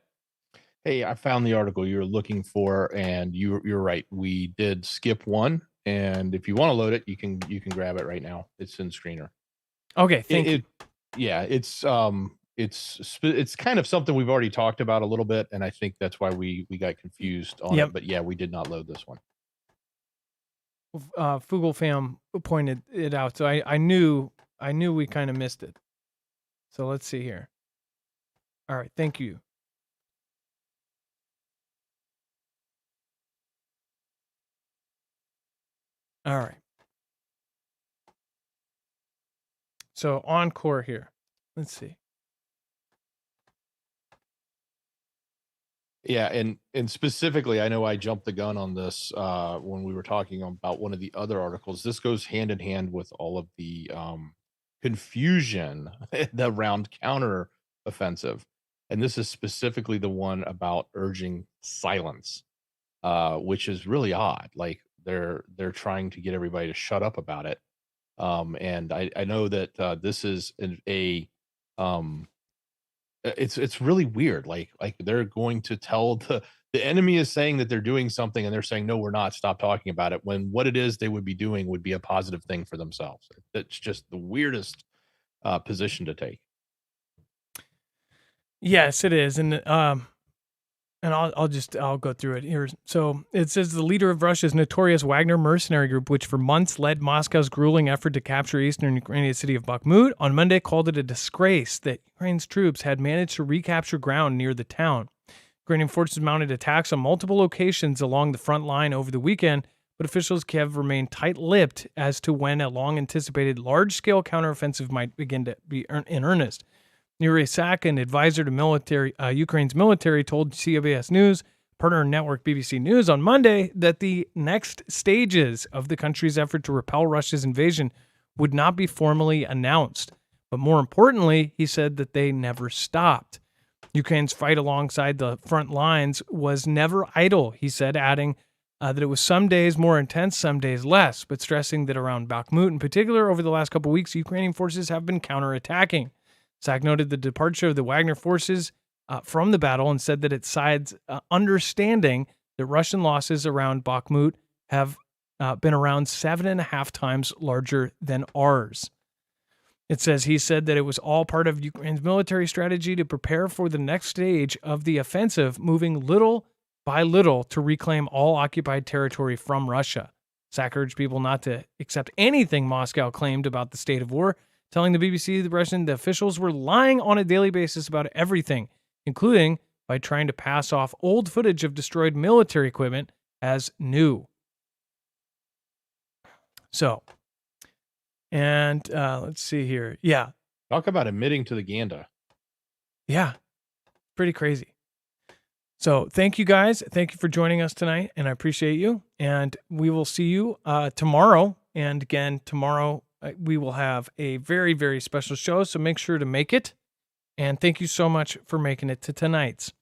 Hey, I found the article you were looking for, and you're right. We did skip one, and if you want to load it, you can grab it right now. It's in Screener. Okay, thank you. Yeah, it's kind of something we've already talked about a little bit, and I think that's why we got confused on it. But yeah, we did not load this one. Fugel fam pointed it out, so I knew we kind of missed it. So let's see here. All right, thank you. All right. So encore here. Let's see. Yeah, and specifically, I know I jumped the gun on this when we were talking about one of the other articles. This goes hand in hand with all of the confusion around counter offensive, and this is specifically the one about urging silence, which is really odd. Like they're trying to get everybody to shut up about it, and I know that this is it's really weird. Like they're going to tell the enemy is saying that they're doing something, and they're saying, no, we're not, stop talking about it, when what it is they would be doing would be a positive thing for themselves. That's just the weirdest position to take. Yes, it is. And I'll go through it here. So it says the leader of Russia's notorious Wagner mercenary group, which for months led Moscow's grueling effort to capture eastern Ukrainian city of Bakhmut, on Monday called it a disgrace that Ukraine's troops had managed to recapture ground near the town. Ukrainian forces mounted attacks on multiple locations along the front line over the weekend, but officials in Kiev remained tight-lipped as to when a long-anticipated large-scale counteroffensive might begin to be in earnest. Yuri Sak, an advisor to Ukraine's military, told CBS News, partner network BBC News, on Monday that the next stages of the country's effort to repel Russia's invasion would not be formally announced. But more importantly, he said that they never stopped. Ukraine's fight alongside the front lines was never idle, he said, adding that it was some days more intense, some days less, but stressing that around Bakhmut in particular, over the last couple of weeks, Ukrainian forces have been counterattacking. Sak noted the departure of the Wagner forces from the battle and said that its sides understanding that Russian losses around Bakhmut have been around 7.5 times larger than ours. It says he said that it was all part of Ukraine's military strategy to prepare for the next stage of the offensive, moving little by little to reclaim all occupied territory from Russia. Sak urged people not to accept anything Moscow claimed about the state of war, telling the BBC the Russian officials were lying on a daily basis about everything, including by trying to pass off old footage of destroyed military equipment as new. So, and let's see here. Yeah. Talk about admitting to the Ganda. Yeah. Pretty crazy. So thank you guys. Thank you for joining us tonight, and I appreciate you. And we will see you tomorrow. And again, tomorrow we will have a very, very special show, so make sure to make it. And thank you so much for making it to tonight's.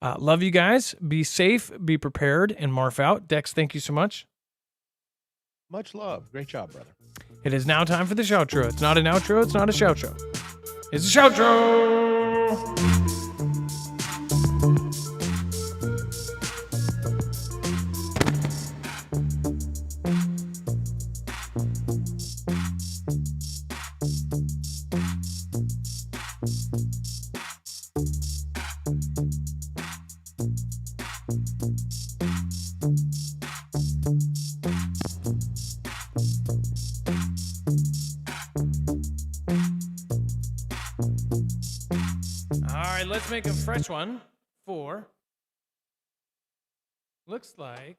Love you guys. Be safe, be prepared, and Marf out. Dex, thank you so much. Much love. Great job, brother. It is now time for the shoutro. It's not an outro. It's not a shout show. It's a shoutro. Let's make a fresh one for, looks like,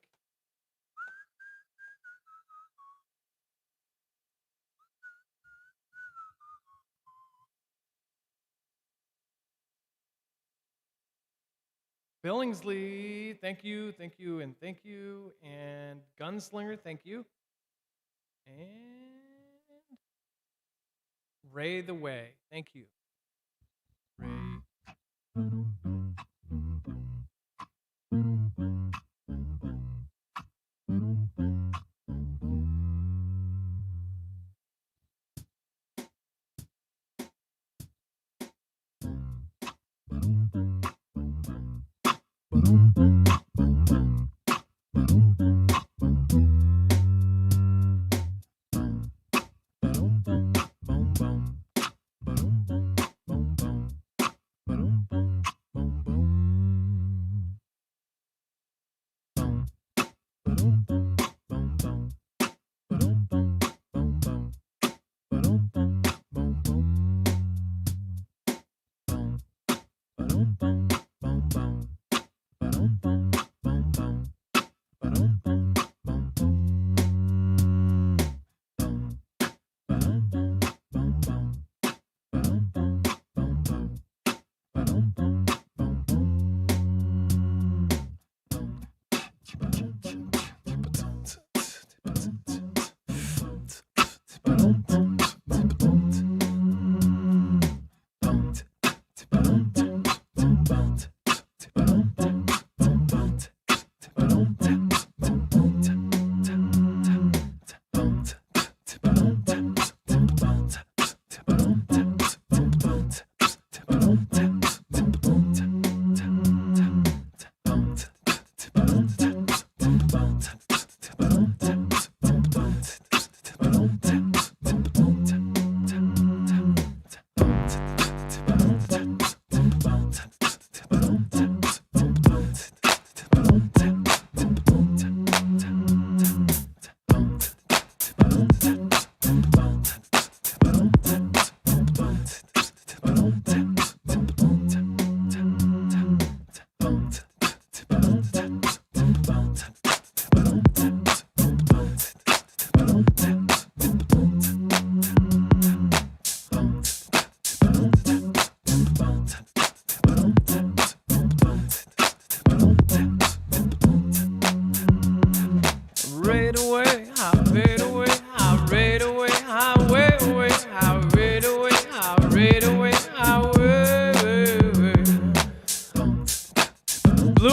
Billingsley, thank you, and thank you, and Gunslinger, thank you, and Ray the Way, thank you, Ray.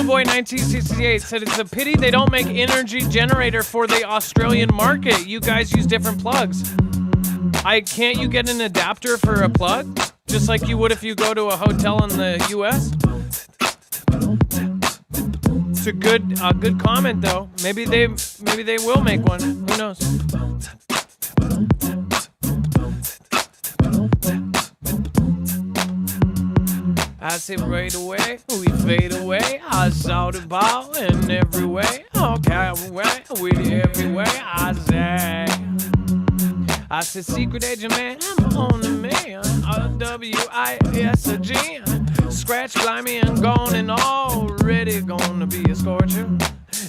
Boy 1968 said it's a pity they don't make energy generator for the Australian market. You guys use different plugs. Can't you get an adapter for a plug? Just like you would if you go to a hotel in the US? It's a good comment though. Maybe they will make one. Who knows? I said right away, we fade away. I saw the ball in every way. Okay, we every way. I I said, secret agent man, I'm on the man. WIS again. Scratch, blimey, and gone, and already gonna be a scorcher.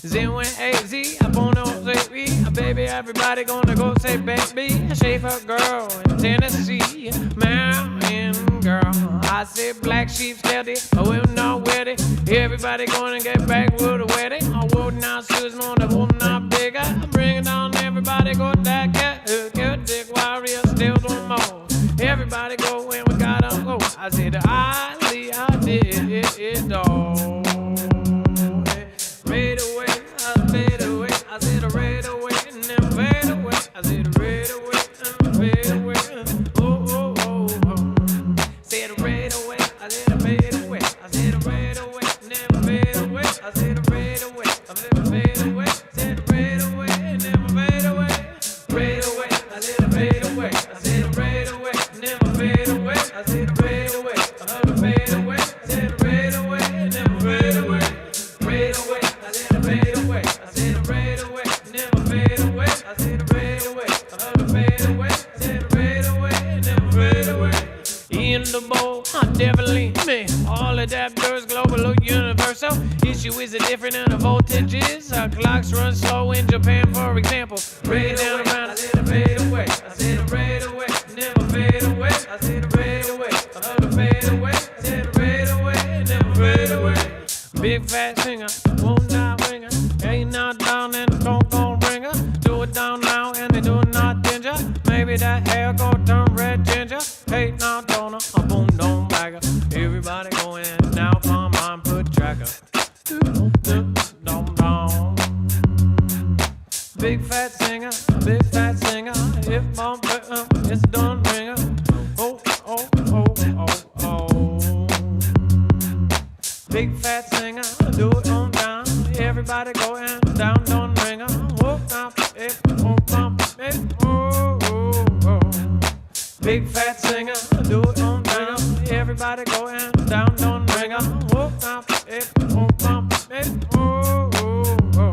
Then when AZ, I wanna say, baby, everybody gonna go say, baby, Schaefer girl in Tennessee, mountain girl. I said, black sheep steady, I will not wet it. Everybody gonna get back with a wedding. I will not Susan on the woman not bigger. Bring it on, everybody go that cat, dick warrior, still don't know. Everybody go when we gotta go. I said, I did it all. Fade away, I fade away. I said, fade away and then fade away. I said, fade away and fade away. Oh, oh, oh, oh. Said, fade away. I said, fade away. I said, fade away and then fade away. I said, fade away. I said, fade away. Said, fade away and then fade away. Fade away. I said, fade away. I said, fade away and then fade away. I said, fade away. I said, fade away. Said, fade away and then fade away. Fade away. I said, fade away. I said, fade away. Never fade away. I said, fade away. I heard fade away. I said, fade away. Never fade away. In the bowl, definitely me. All of that is global or universal. Issue is different and the voltage is. Clocks run slow in Japan, for example. Fade down around. I said, fade away. I said, fade away. Never fade away. I said, fade away. I heard fade away. I said, fade away. Never fade away. Big fat singer, won't die ringer. Ain't not down and don't go ringer. Do it down now and they do not ginger. Maybe that hair go turn red ginger. Hey, now donor, a boom don't bagger. Everybody going now, come on, put tracker. Big fat singer, if my it's done ringer. Oh, oh, oh, oh, oh. Big fat singer, do it on down. Everybody go and down, don't ring her. Whoop, now, it, oh, oh, oh. Big fat singer, do it on down. Everybody go and down, don't ring her. Whoop, now, it, oh, oh, oh.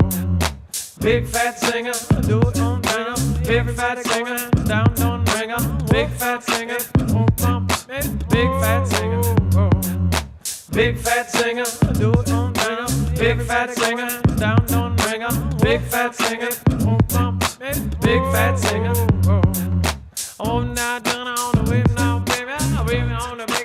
Big fat singer, do it on down. Everybody go and down, don't ring her. Big fat singer, oh, big fat singer, oh. Big fat singer, do it on down. Big fat singer, down, don't ring her. Big fat singer, big fat singer. Oh, now done on the whip now, baby. I'm on the big